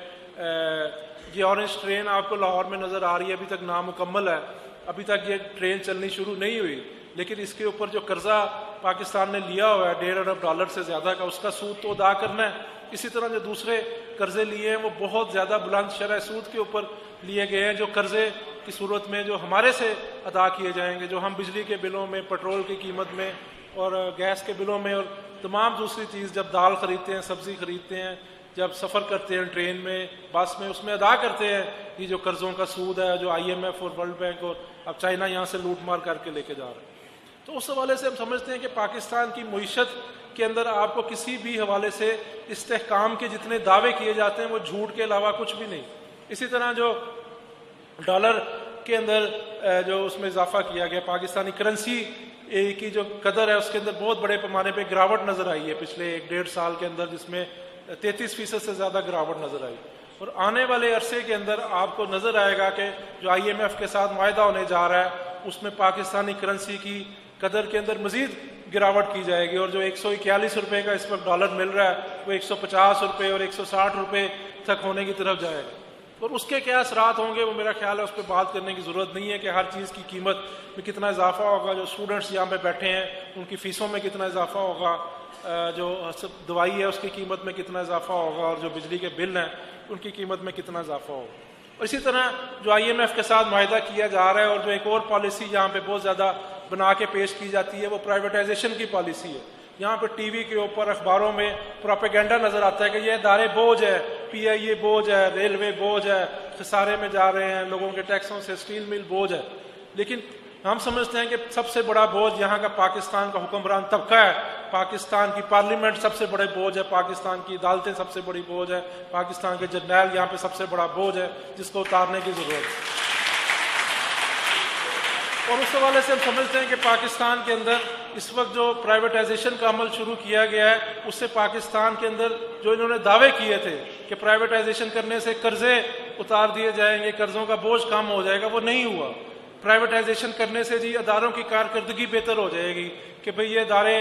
[SPEAKER 1] ये ऑरेंज ट्रेन आपको लाहौर में नज़र आ रही है, अभी तक नामुकम्मल है, अभी तक ये ट्रेन चलनी शुरू नहीं हुई, लेकिन इसके ऊपर जो कर्जा पाकिस्तान ने लिया हुआ है $1.5 अरब से ज़्यादा का, उसका सूद तो अदा करना है। इसी तरह जो दूसरे कर्जे लिए हैं वो बहुत ज़्यादा बुलंद शरह सूद के ऊपर लिए गए हैं, जो कर्जे की सूरत में जो हमारे से अदा किए जाएंगे, जो हम बिजली के बिलों में, पेट्रोल की कीमत में और गैस के बिलों में और तमाम दूसरी चीज़, जब दाल ख़रीदते हैं, सब्ज़ी ख़रीदते हैं, जब सफ़र करते हैं ट्रेन में, बस में, उसमें अदा करते हैं ये जो कर्ज़ों का सूद है जो IMF और वर्ल्ड बैंक और अब चाइना यहाँ से लूट मार करके लेके जा रहे हैं। तो उस हवाले से हम समझते हैं कि पाकिस्तान की मईशत के अंदर आपको किसी भी हवाले से इस्तेहकाम के जितने दावे किए जाते हैं वो झूठ के अलावा कुछ भी नहीं। इसी तरह जो डॉलर के अंदर जो उसमें इजाफा किया गया, पाकिस्तानी करेंसी की जो कदर है उसके अंदर बहुत बड़े पैमाने पे गिरावट नज़र आई है पिछले 1-1.5 साल के अंदर, जिसमें 33% से ज़्यादा गिरावट नज़र आई। और आने वाले अरसे के अंदर आपको नज़र आएगा कि जो IMF के साथ मायदा होने जा रहा है उसमें पाकिस्तानी करेंसी की कदर के अंदर मज़ीद गिरावट की जाएगी, और जो 141 रुपये का इस वक्त डॉलर मिल रहा है वो 150 रुपये और 160 रुपये तक होने की तरफ जाएगा। और उसके क्या असरात होंगे वो मेरा ख्याल है उस पर बात करने की ज़रूरत नहीं है कि हर चीज़ की कीमत में कितना इजाफा होगा, जो स्टूडेंट्स यहाँ पे बैठे हैं उनकी फ़ीसों में कितना इजाफा होगा, जो दवाई है उसकी कीमत में कितना इजाफा होगा, और जो बिजली के बिल हैं उनकी कीमत में कितना इजाफा होगा। और इसी तरह जो IMF के साथ माहिदा किया जा रहा है और जो एक और पॉलिसी यहाँ पे बहुत ज़्यादा बना के पेश की जाती है वो प्राइवेटाइजेशन की पॉलिसी है। यहाँ पे TV के ऊपर, अखबारों में प्रोपेगेंडा नज़र आता है कि ये इदारे बोझ है, PIA बोझ है, रेलवे बोझ है, खसारे में जा रहे हैं, लोगों के टैक्सों से स्टील मिल बोझ है। लेकिन हम समझते हैं कि सबसे बड़ा बोझ यहाँ का पाकिस्तान का हुक्मरान तबका है, पाकिस्तान की पार्लियामेंट सबसे बड़े बोझ है, पाकिस्तान की अदालतें सबसे बड़ी बोझ है, पाकिस्तान के जर्नैल यहाँ पे सबसे बड़ा बोझ है जिसको उतारने की ज़रूरत है। और उस हवाले से हम समझते हैं कि पाकिस्तान के अंदर इस वक्त जो प्राइवेटाइजेशन का अमल शुरू किया गया है उससे पाकिस्तान के अंदर जो इन्होंने दावे किए थे कि प्राइवेटाइजेशन करने से कर्जे उतार दिए जाएंगे, कर्जों का बोझ कम हो जाएगा, वो नहीं हुआ। प्राइवेटाइजेशन करने से जी अदारों की कारकर्दगी बेहतर हो जाएगी कि भाई ये अदारे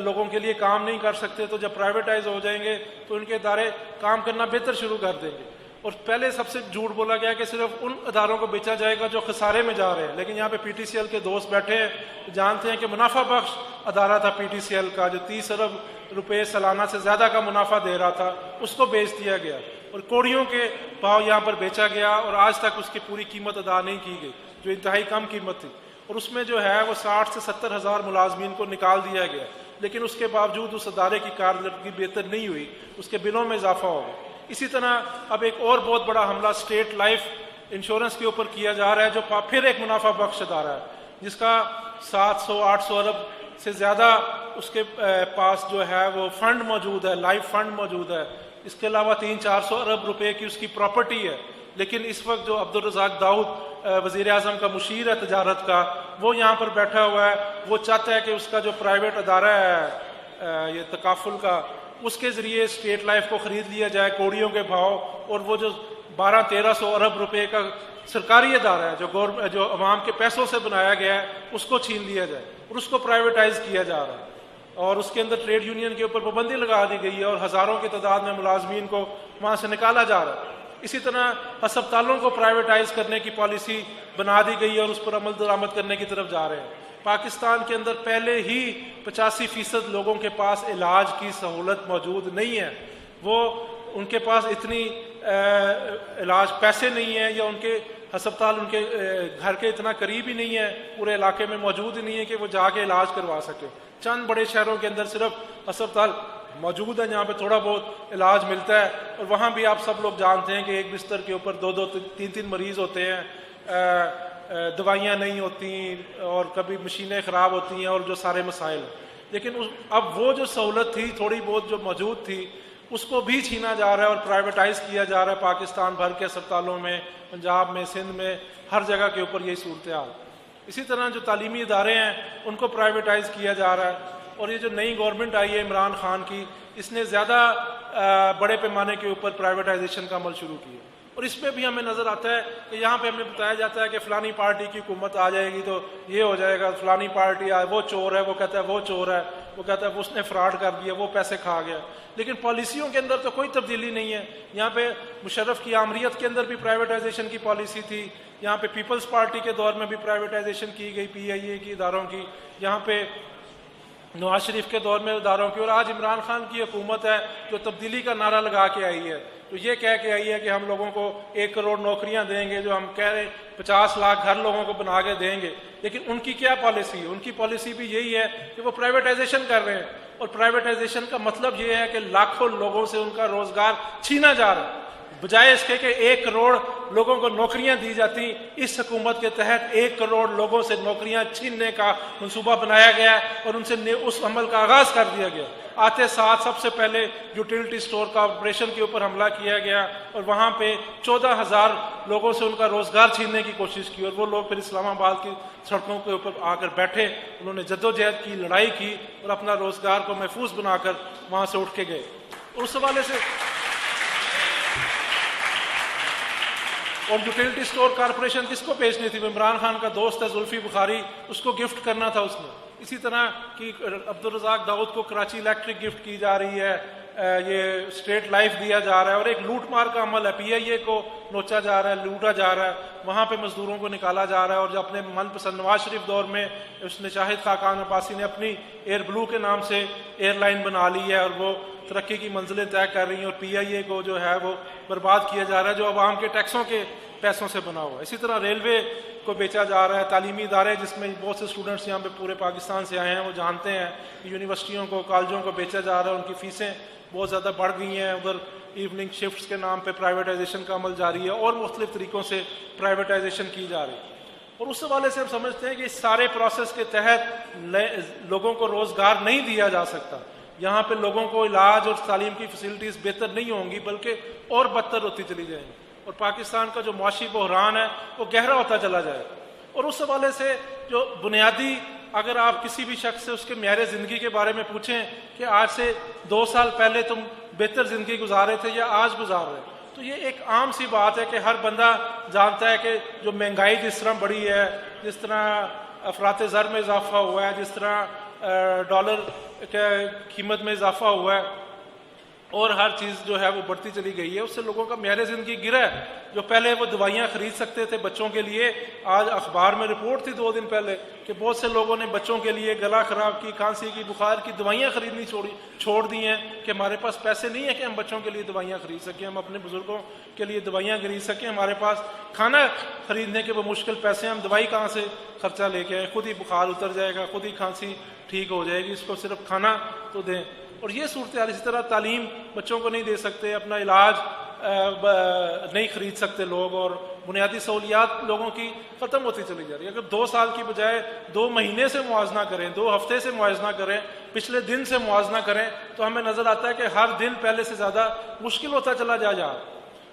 [SPEAKER 1] लोगों के लिए काम नहीं कर सकते, तो जब प्राइवेटाइज हो जाएंगे तो इनके अदारे काम करना बेहतर शुरू कर देंगे। और पहले सबसे झूठ बोला गया कि सिर्फ उन अदारों को बेचा जाएगा जो खसारे में जा रहे हैं, लेकिन यहाँ पे PTCL के दोस्त बैठे हैं, जानते हैं कि मुनाफा बख्श अदारा था PTCL का, जो 30 अरब रुपये सालाना से ज़्यादा का मुनाफा दे रहा था, उसको बेच दिया गया और कौड़ियों के भाव यहाँ पर बेचा गया और आज तक उसकी पूरी कीमत अदा नहीं की गई, जो इंतहाई कम कीमत थी। और उसमें जो है वो 60 से 70 हज़ार मुलाजमीन को निकाल दिया गया, लेकिन उसके बावजूद उस अदारे की कारकर्दगी बेहतर नहीं हुई, उसके बिलों में इजाफा हो गया। इसी तरह अब एक और बहुत बड़ा हमला स्टेट लाइफ इंश्योरेंस के ऊपर किया जा रहा है, जो फिर एक मुनाफा बख्श अदारा है, जिसका 700-800 अरब से ज़्यादा उसके पास जो है वो फंड मौजूद है, लाइफ फंड मौजूद है। इसके अलावा 300-400 अरब रुपए की उसकी प्रॉपर्टी है। लेकिन इस वक्त जो अब्दुल रज़ाक दाऊद वज़ीर आज़म का मुशीर है तजारत का, वो यहाँ पर बैठा हुआ है, वो चाहता है कि उसका जो प्राइवेट अदारा है ये तकाफुल का, उसके ज़रिए स्टेट लाइफ को ख़रीद लिया जाए कौड़ियों के भाव, और वो जो 1200-1300 अरब रुपए का सरकारी अदारा है जो अवाम के पैसों से बनाया गया है उसको छीन लिया जाए और उसको प्राइवेटाइज किया जा रहा है। और उसके अंदर ट्रेड यूनियन के ऊपर पाबंदी लगा दी गई है और हज़ारों की तादाद में मुलाजमीन को वहाँ से निकाला जा रहा है। इसी तरह अस्पतालों को प्राइवेटाइज करने की पॉलिसी बना दी गई है और उस पर अमल दरामद करने की तरफ जा रहे हैं। पाकिस्तान के अंदर पहले ही 85% लोगों के पास इलाज की सहूलत मौजूद नहीं है, वो उनके पास इतनी इलाज पैसे नहीं है, या उनके अस्पताल उनके घर के इतना करीब ही नहीं है, पूरे इलाके में मौजूद ही नहीं है कि वो जाके इलाज करवा सके। चंद बड़े शहरों के अंदर सिर्फ अस्पताल मौजूद है जहाँ पे थोड़ा बहुत इलाज मिलता है, और वहाँ भी आप सब लोग जानते हैं कि एक बिस्तर के ऊपर 2-2, 3-3 मरीज होते हैं। दवाइयाँ नहीं होती और कभी मशीनें ख़राब होती हैं और जो सारे मसाइल। लेकिन अब वो जो सहूलत थी थोड़ी बहुत जो मौजूद थी उसको भी छीना जा रहा है और प्राइवेटाइज़ किया जा रहा है पाकिस्तान भर के अस्पतालों में, पंजाब में, सिंध में, हर जगह के ऊपर यही सूरत हाल। इसी तरह जो तालीमी इदारे हैं उनको प्राइवेटाइज़ किया जा रहा है। और ये जो नई गवर्नमेंट आई है इमरान खान की, इसने ज़्यादा बड़े पैमाने के ऊपर प्राइवेटाइजेशन का अमल शुरू किया। और इसमें भी हमें नज़र आता है कि यहाँ पे हमें बताया जाता है कि फ़लानी पार्टी की हुकूमत आ जाएगी तो ये हो जाएगा, फ़लानी पार्टी आए, वो चोर है, वो कहता है वो चोर है, वो कहता है उसने फ्रॉड कर दिया, वो पैसे खा गया। लेकिन पॉलिसियों के अंदर तो कोई तब्दीली नहीं है। यहाँ पे मुशर्रफ की आमरीत के अंदर भी प्राइवेटाइजेशन की पॉलिसी थी, यहाँ पे पीपल्स पार्टी के दौर में भी प्राइवेटाइजेशन की गई PIA की इदारों की, यहाँ पे नवाज शरीफ के दौर में इदारों की, और आज इमरान खान की हुकूमत है जो तब्दीली का नारा लगा के आई है, तो ये कह के आई है कि हम लोगों को 1 करोड़ नौकरियां देंगे, जो हम कह रहे 50 लाख घर लोगों को बना के देंगे। लेकिन उनकी क्या पॉलिसी है? उनकी पॉलिसी भी यही है कि वो प्राइवेटाइजेशन कर रहे हैं। और प्राइवेटाइजेशन का मतलब ये है कि लाखों लोगों से उनका रोजगार छीना जा रहा है। बजाय इसके कि 1 करोड़ लोगों को नौकरियां दी जाती, इस हुकूमत के तहत 1 करोड़ लोगों से नौकरियां छीनने का मंसूबा बनाया गया और उनसे उस अमल का आगाज कर दिया गया। आते साथ सबसे पहले यूटिलिटी स्टोर कॉरपोरेशन के ऊपर हमला किया गया और वहां पे 14,000 लोगों से उनका रोजगार छीनने की कोशिश की। और वो लोग फिर इस्लामाबाद की सड़कों के ऊपर आकर बैठे, उन्होंने जद्दोजहद की, लड़ाई की और अपना रोजगार को महफूज बनाकर वहां से उठ के गए। और उस हवाले से और यूटिलिटी स्टोर कॉरपोरेशन किसको बेचनी थी? इमरान खान का दोस्त है जुल्फी बुखारी, उसको गिफ्ट करना था उसने। इसी तरह की अब्दुल रज़ाक दाऊद को कराची इलेक्ट्रिक गिफ्ट की जा रही है, ये स्टेट लाइफ दिया जा रहा है और एक लूट मार का अमल है। PIA को नोचा जा रहा है, लूटा जा रहा है, वहाँ पे मजदूरों को निकाला जा रहा है। और जो अपने मनपसंद नवाज शरीफ दौर में उसने शाहिद खाकान अब्बासी ने अपनी एयर ब्लू के नाम से एयरलाइन बना ली है और वो तरक्की की मंजिलें तय कर रही हैं। और PIA को जो है वो बर्बाद किया जा रहा है जो आवाम के टैक्सों के पैसों से बना हुआ है। इसी तरह रेलवे को बेचा जा रहा है। तालीमी इदारे जिसमें बहुत से स्टूडेंट्स यहाँ पे पूरे पाकिस्तान से आए हैं, वो जानते हैं कि यूनिवर्सिटियों को, कॉलेजों को बेचा जा रहा है। उनकी फ़ीसें बहुत ज़्यादा बढ़ गई हैं। उधर इवनिंग शिफ्ट्स के नाम पे प्राइवेटाइजेशन का अमल जारी है और मुख्तलिफ तरीक़ों से प्राइवेटाइजेशन की जा रही है। और उस हवाले से हम समझते हैं कि इस सारे प्रोसेस के तहत लोगों को रोज़गार नहीं दिया जा सकता। यहाँ पे लोगों को इलाज और तालीम की फैसिलिटीज़ बेहतर नहीं होंगी बल्कि और बदतर होती चली जाएंगी और पाकिस्तान का जो मुआशी बहरान है वो गहरा होता चला जाएगा। और उस हवाले से जो बुनियादी, अगर आप किसी भी शख्स से उसके म्यार ज़िंदगी के बारे में पूछें कि आज से 2 साल पहले तुम बेहतर ज़िंदगी गुजार रहे थे या आज गुजार रहे, तो ये एक आम सी बात है कि हर बंदा जानता है कि जो महंगाई जिस तरह बढ़ी है, जिस तरह अफरात ज़र में इजाफा हुआ है, जिस तरह डॉलर के कीमत में इजाफा हुआ है और हर चीज़ जो है वो बढ़ती चली गई है, उससे लोगों का म्यार ज़िंदगी गिरा है। जो पहले वो दवाइयाँ खरीद सकते थे बच्चों के लिए, आज अखबार में रिपोर्ट थी 2 दिन पहले कि बहुत से लोगों ने बच्चों के लिए गला खराब की, खांसी की, बुखार की दवाइयाँ खरीदनी छोड़ दी हैं कि हमारे पास पैसे नहीं है कि हम बच्चों के लिए दवाइयाँ खरीद सकें, हम अपने बुजुर्गों के लिए दवाइयाँ खरीद सकें, हमारे पास खाना खरीदने के वो मुश्किल पैसे, हम दवाई कहाँ से खर्चा लेके आए, खुद ही बुखार उतर जाएगा, खुद ही खांसी ठीक हो जाएगी, इसको सिर्फ खाना तो दें। और ये सूरत हाल। इसी तरह तालीम बच्चों को नहीं दे सकते, अपना इलाज नहीं खरीद सकते लोग और बुनियादी सहूलियात लोगों की ख़त्म होती चली जा रही है। अगर 2 साल की बजाय 2 महीने से मुआवजा करें, 2 हफ्ते से मुआवजा करें, पिछले दिन से मुआवजा करें, तो हमें नज़र आता है कि हर दिन पहले से ज़्यादा मुश्किल होता चला जा रहा है।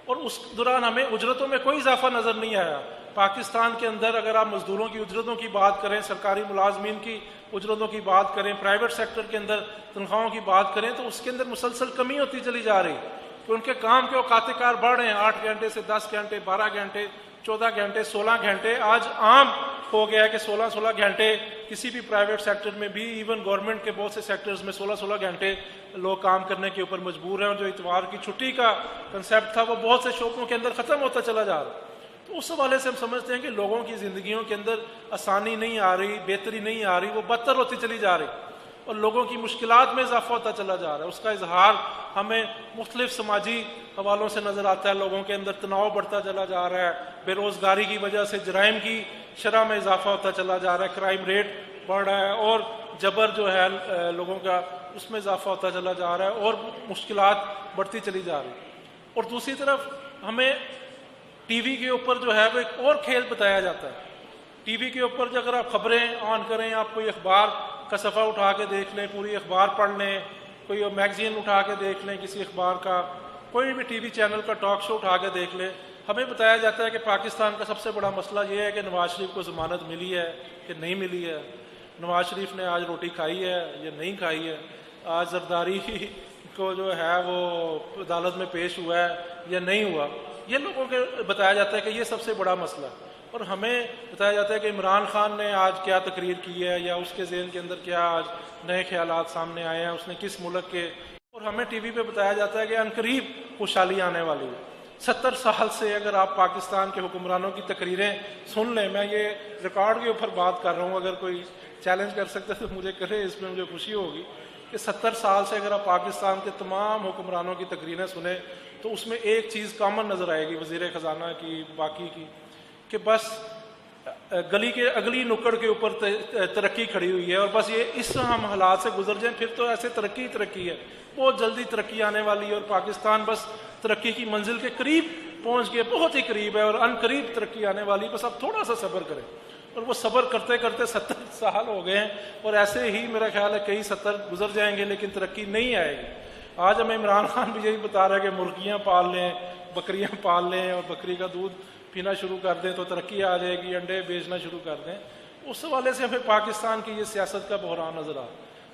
[SPEAKER 1] और उस दौरान हमें उजरतों में कोई इजाफा नज़र नहीं आया। पाकिस्तान के अंदर अगर आप मजदूरों की उजरतों की बात करें, सरकारी मुलाजमीन की उजरतों की बात करें, प्राइवेट सेक्टर के अंदर तनख्वाहों की बात करें, तो उसके अंदर मुसलसल कमी होती चली जा रही है कि उनके काम के औकात कार बढ़ रहे हैं। 8 घंटे से 10 घंटे, 12 घंटे, 14 घंटे, 16 घंटे। आज आम हो गया है कि 16-16 घंटे किसी भी प्राइवेट सेक्टर में भी, इवन गवर्नमेंट के बहुत से सेक्टर्स में 16-16 घंटे लोग काम करने के ऊपर मजबूर हैं। और जो इतवार की छुट्टी का कंसेप्ट था वो बहुत से शोबों के अंदर ख़त्म होता चला जा रहा है। तो उस हवाले से हम समझते हैं कि लोगों की ज़िंदगियों के अंदर आसानी नहीं आ रही, बेहतरी नहीं आ रही, वो बदतर होती चली जा रही और लोगों की मुश्किलात में इजाफा होता चला जा रहा है। उसका इजहार हमें मुख्तलिफ समाजी हवालों से नज़र आता है। लोगों के अंदर तनाव बढ़ता चला जा रहा है, बेरोज़गारी की वजह से जराइम की शरह में इजाफा होता चला जा रहा है, क्राइम रेट बढ़ रहा है और जबर जो है लोगों का उसमें इजाफा होता चला जा रहा है और मुश्किलात बढ़ती चली जा रही है। और दूसरी तरफ हमें टीवी के ऊपर जो है वो एक और खेल बताया जाता है टीवी के ऊपर जो अगर आप खबरें ऑन करें, आप कोई अखबार का सफ़ा उठा के देख लें, पूरी अखबार पढ़ लें, कोई मैगज़ीन उठा के देख लें, किसी अखबार का कोई भी टीवी चैनल का टॉक शो उठा के देख लें, हमें बताया जाता है कि पाकिस्तान का सबसे बड़ा मसला ये है कि नवाज शरीफ को ज़मानत मिली है कि नहीं मिली है, नवाज शरीफ ने आज रोटी खाई है या नहीं खाई है, आज जरदारी को जो है वो अदालत में पेश हुआ है या नहीं हुआ। ये लोगों के बताया जाता है कि ये सबसे बड़ा मसला है। और हमें बताया जाता है कि इमरान खान ने आज क्या तकरीर की है या उसके ज़हन के अंदर क्या आज नए ख्यालात सामने आए हैं, उसने किस मुल्क के, और हमें टीवी पे बताया जाता है कि अनकरीब खुशहाली आने वाली है। 70 साल से अगर आप पाकिस्तान के हुक्मरानों की तकरीरें सुन लें, मैं ये रिकॉर्ड के ऊपर बात कर रहा हूँ, अगर कोई चैलेंज कर सकता है तो मुझे करे, इसमें मुझे खुशी होगी कि 70 साल से अगर आप पाकिस्तान के तमाम हुक्मरानों की तकरीरें सुने तो उसमें एक चीज़ कॉमन नज़र आएगी वज़ीर ख़जाना की, बाकी की, कि बस गली के अगली नुक्कड़ के ऊपर तरक्की खड़ी हुई है और बस ये इस हम हालात से गुजर जाएं फिर तो ऐसे तरक्की है, बहुत जल्दी तरक्की आने वाली है और पाकिस्तान बस तरक्की की मंजिल के करीब पहुंच गया, बहुत ही करीब है और अनकरीब तरक्की आने वाली, बस आप थोड़ा सा सब्र करें। और वो सब्र करते करते 70 साल हो गए हैं और ऐसे ही मेरा ख्याल है कई 70 गुजर जाएंगे लेकिन तरक्की नहीं आएगी। आज हमें इमरान खान भी यही बता रहा है कि मुर्गियाँ पाल लें, बकरियाँ पाल लें और बकरी का दूध पीना शुरू कर दें तो तरक्की आ जाएगी, अंडे बेचना शुरू कर दें। उस हवाले से हमें पाकिस्तान की ये सियासत का बहरान नजर आ,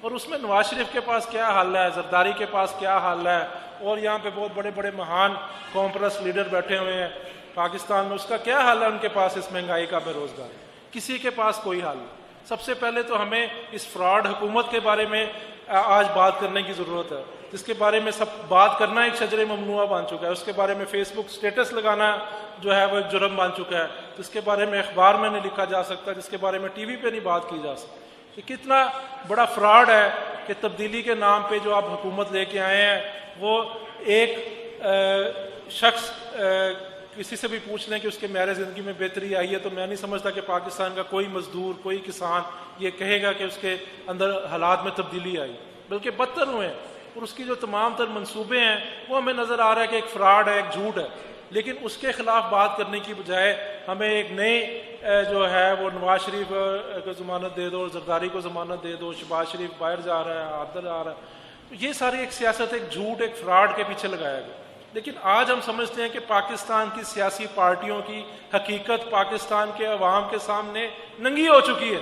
[SPEAKER 1] और उसमें नवाज शरीफ के पास क्या हाल है, जरदारी के पास क्या हाल है, और यहाँ पे बहुत बड़े बड़े महान कॉम्प्रेस लीडर बैठे हुए हैं पाकिस्तान में, उसका क्या हाल है उनके पास इस महंगाई का, बेरोजगार, किसी के पास कोई हाल नहीं। सबसे पहले तो हमें इस फ्रॉड हुकूमत के बारे में आज बात करने की ज़रूरत है, जिसके बारे में सब बात करना एक शजरे ममनुआ बन चुका है, उसके बारे में फेसबुक स्टेटस लगाना जो है वो एक जुर्म बन चुका है, जिसके बारे में अखबार में नहीं लिखा जा सकता, जिसके बारे में टीवी पे नहीं बात की जा सकती। ये कितना बड़ा फ्रॉड है कि तब्दीली के नाम पे जो आप हुकूमत लेके आए हैं, वो एक शख्स किसी से भी पूछ लें कि उसके मेरे ज़िंदगी में बेहतरी आई है तो मैं नहीं समझता कि पाकिस्तान का कोई मजदूर, कोई किसान ये कहेगा कि उसके अंदर हालात में तब्दीली आई, बल्कि बदतर हुए हैं। और उसकी जो तमाम तर मनसूबे हैं वो हमें नज़र आ रहा है कि एक फ्रॉड है, एक झूठ है, लेकिन उसके खिलाफ बात करने की बजाय हमें एक नए जो है वो नवाज शरीफ को ज़मानत दे दो, जरदारी को ज़मानत दे दो, शहबाज शरीफ बाहर जा रहा है, आदर आ रहा है, तो ये सारी एक सियासत, एक झूठ, एक फ्रॉड के पीछे लगाया गया। लेकिन आज हम समझते हैं कि पाकिस्तान की सियासी पार्टियों की हकीकत पाकिस्तान के अवाम के सामने नंगी हो चुकी है।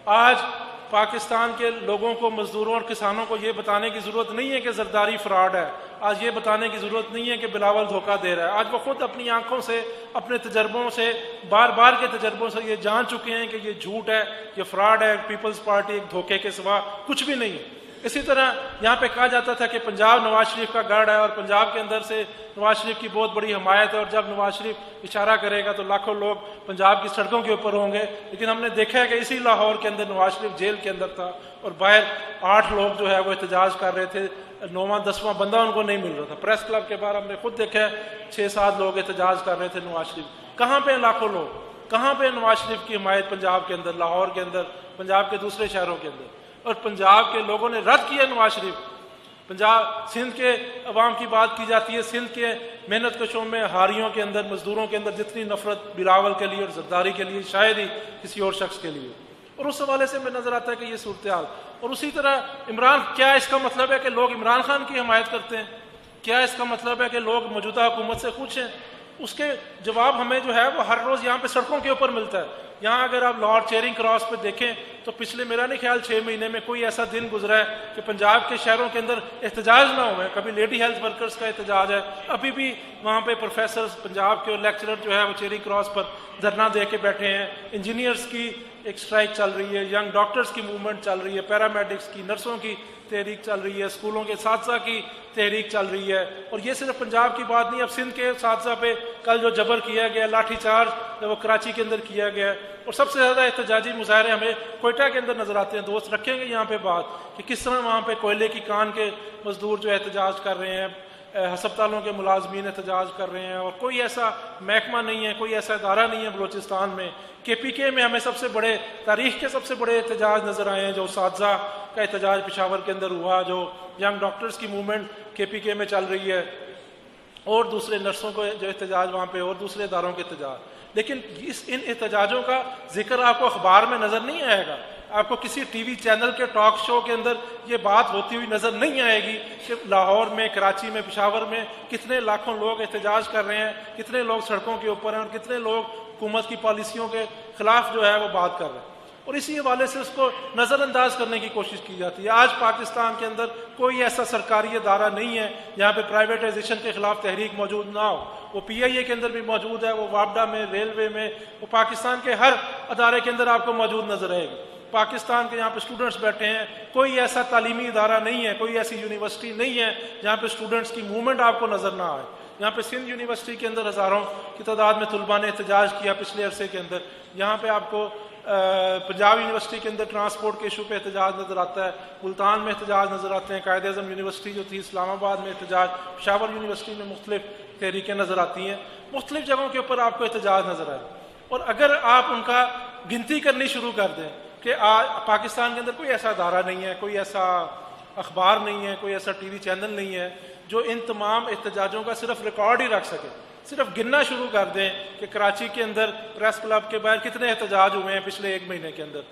[SPEAKER 1] आज पाकिस्तान के लोगों को, मजदूरों और किसानों को ये बताने की ज़रूरत नहीं है कि जरदारी फ्रॉड है, आज ये बताने की ज़रूरत नहीं है कि बिलावल धोखा दे रहा है। आज वो खुद अपनी आंखों से, अपने तजर्बों से, बार बार के तजर्बों से ये जान चुके हैं कि ये झूठ है, ये फ्रॉड है, पीपल्स पार्टी एक धोखे के सिवा कुछ भी नहीं है। इसी तरह यहाँ पे कहा जाता था कि पंजाब नवाज शरीफ का गढ़ है और पंजाब के अंदर से नवाज शरीफ की बहुत बड़ी हमायत है और जब नवाज शरीफ इशारा करेगा तो लाखों लोग पंजाब की सड़कों के ऊपर होंगे। लेकिन हमने देखा है कि इसी लाहौर के अंदर नवाज शरीफ जेल के अंदर था और बाहर 8 लोग जो है वो एहतजाज कर रहे थे, 9वां 10वां बंदा उनको नहीं मिल रहा था। प्रेस क्लब के बाहर हमने खुद देखा है 6-7 लोग एहतजाज कर रहे थे नवाज शरीफ। कहाँ पे लाखों लोग, कहाँ पे नवाज शरीफ की हमायत पंजाब के अंदर, लाहौर के अंदर, पंजाब के दूसरे शहरों के अंदर, और पंजाब के लोगों ने रद्द किया नवाज शरीफ। पंजाब सिंध के अवाम की बात की जाती है, सिंध के मेहनत कशों में, हारियों के अंदर, मजदूरों के अंदर जितनी नफरत बिलावल के लिए और जरदारी के लिए शायद ही किसी और शख्स के लिए, और उस हवाले से हमें नजर आता है कि ये सूरत हाल। और उसी तरह इमरान, क्या इसका मतलब है कि लोग इमरान खान की हमायत करते हैं? क्या इसका मतलब है कि लोग मौजूदा हुकूमत से खुश हैं? उसके जवाब हमें जो है वो हर रोज़ यहाँ पे सड़कों के ऊपर मिलता है। यहाँ अगर आप लाहौर चेयरिंग क्रॉस पे देखें तो पिछले, मेरा नहीं ख्याल 6 महीने में कोई ऐसा दिन गुजरा है कि पंजाब के शहरों के अंदर एहतजाज ना हुए। कभी लेडी हेल्थ वर्कर्स का एहतजाज है, अभी भी वहाँ पे प्रोफेसर पंजाब के और लेक्चरर जो है वो चेयरिंग क्रॉस पर धरना दे के बैठे हैं। इंजीनियर्स की एक स्ट्राइक चल रही है, यंग डॉक्टर्स की मूवमेंट चल रही है, पैरामेडिक्स की, नर्सों की तहरीक चल रही है, स्कूलों के साथसा की तहरीक चल रही है। और ये सिर्फ पंजाब की बात नहीं, अब सिंध के साथसा पे कल जो जबर किया गया, लाठीचार्ज वो कराची के अंदर किया गया, और सबसे ज़्यादा एहतजाजी मुजाहरे हमें कोयटा के अंदर नजर आते हैं। दोस्त रखेंगे यहाँ पे बात कि किस तरह वहाँ पे कोयले की कान के मजदूर जो एहतजाज कर रहे हैं, हस्पतालों के मुलाजमीन एहतजाज कर रहे हैं, और कोई ऐसा महकमा नहीं है, कोई ऐसा इदारा नहीं है बलोचिस्तान में। KPK में हमें सबसे बड़े, तारीख के सबसे बड़े एहतजाज नजर आए हैं, जो सादजा का एहतजाज पेशावर के अंदर हुआ, जो यंग डॉक्टर्स की मूवमेंट KPK में चल रही है, और दूसरे नर्सों को जो एहतजाज वहाँ पे, और दूसरे इदारों के एहतजाज। लेकिन इन एहतजाजों का जिक्र आपको अखबार में नजर नहीं आएगा, आपको किसी टीवी चैनल के टॉक शो के अंदर ये बात होती हुई नजर नहीं आएगी कि लाहौर में, कराची में, पेशावर में कितने लाखों लोग एहतजाज कर रहे हैं, कितने लोग सड़कों के ऊपर हैं और कितने लोग हुकूमत की पॉलिसियों के खिलाफ जो है वो बात कर रहे हैं। और इसी हवाले से उसको नज़रअंदाज करने की कोशिश की जाती है। आज पाकिस्तान के अंदर कोई ऐसा सरकारी अदारा नहीं है जहाँ पे प्राइवेटाइजेशन के खिलाफ तहरीक मौजूद ना हो। वो PIA के अंदर भी मौजूद है, वो वापडा में, रेलवे में, वो पाकिस्तान के हर अदारे के अंदर आपको मौजूद नजर आएगी। पाकिस्तान के यहाँ पे स्टूडेंट्स बैठे हैं, कोई ऐसा तालीमी इदारा नहीं है, कोई ऐसी यूनिवर्सिटी नहीं है जहाँ पे स्टूडेंट्स की मूवमेंट आपको नजर ना आए। यहाँ पे सिंध यूनिवर्सिटी के अंदर हजारों की तादाद में तलबा ने एहतजाज किया पिछले अरसे के अंदर। यहाँ पे आपको पंजाब यूनिवर्सिटी के अंदर ट्रांसपोर्ट के इशू पे एहतजाज नजर आता है, मुल्तान में एहतजाज नजर आते हैं, कायद आज़म यूनिवर्सिटी जो थी इस्लामाबाद में एहतजाज, पेशावर यूनिवर्सिटी में मुख्तलिफ तहरीकें नजर आती हैं, मुख्तलिफ जगहों के ऊपर आपको एहतजाज नजर आए। और अगर आप उनका गिनती करनी शुरू कर दें कि पाकिस्तान के अंदर कोई ऐसा अदारा नहीं है, कोई ऐसा अखबार नहीं है, कोई ऐसा TV चैनल नहीं है जो इन तमाम एहतजाजों का सिर्फ रिकॉर्ड ही रख सके, सिर्फ गिनना शुरू कर दें कि कराची के अंदर प्रेस क्लब के बाहर कितने एहतजाज हुए हैं पिछले 1 महीने के अंदर,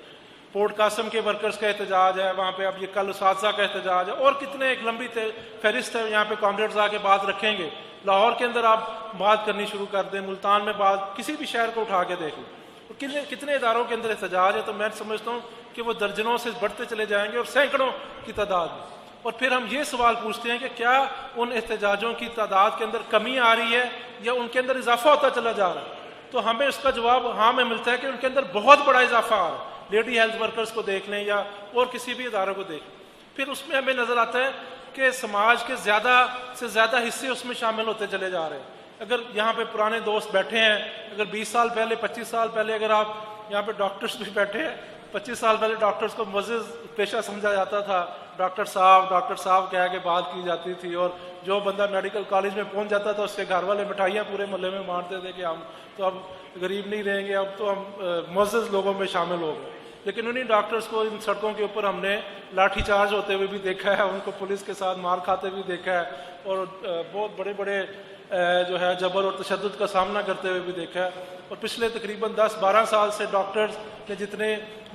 [SPEAKER 1] पोर्ट कासम के वर्कर्स का एहतजाज है, वहाँ पे अब ये कल उसातिज़ा का एहतजाज है, और कितने एक लंबी फहरिस्त है। यहाँ पे कॉमरेड्स आके बात रखेंगे। लाहौर के अंदर आप बात करनी शुरू कर दें, मुल्तान में बात, किसी भी शहर को उठा के देख लें, कितने इदारों के अंदर एहतजाज है। तो मैं समझता हूँ कि वो दर्जनों से बढ़ते चले जाएंगे और सैकड़ों की तादाद में। और फिर हम ये सवाल पूछते हैं कि क्या उन एहतजाजों की तादाद के अंदर कमी आ रही है या उनके अंदर इजाफा होता चला जा रहा है? तो हमें उसका जवाब हाँ में मिलता है कि उनके अंदर बहुत बड़ा इजाफा आ रहा है। लेडी हेल्थ वर्कर्स को देख लें या और किसी भी इदारों को देख लें, फिर उसमें हमें नजर आता है कि समाज के ज्यादा से ज्यादा हिस्से उसमें शामिल होते चले जा रहे हैं। अगर यहाँ पे पुराने दोस्त बैठे हैं, अगर 20 साल पहले, 25 साल पहले अगर आप यहाँ पे डॉक्टर्स भी बैठे हैं, 25 साल पहले डॉक्टर्स को मुअज़्ज़िज़ पेशा समझा जाता था, डॉक्टर साहब कह के बात की जाती थी, और जो बंदा मेडिकल कॉलेज में पहुंच जाता था उसके घर वाले मिठाइयाँ पूरे मोहल्ले में बांटते थे कि हम तो अब गरीब नहीं रहेंगे, अब तो हम मुअज़्ज़िज़ लोगों में शामिल हो गए। लेकिन उन्हीं डॉक्टर्स को इन सड़कों के ऊपर हमने लाठी चार्ज होते हुए भी देखा है, उनको पुलिस के साथ मार खाते भी देखा है, और बहुत बड़े बड़े जो है जबर और तशद्दुद का सामना करते हुए भी देखा है। और पिछले तकरीबन 10-12 साल से डॉक्टर्स ने जितने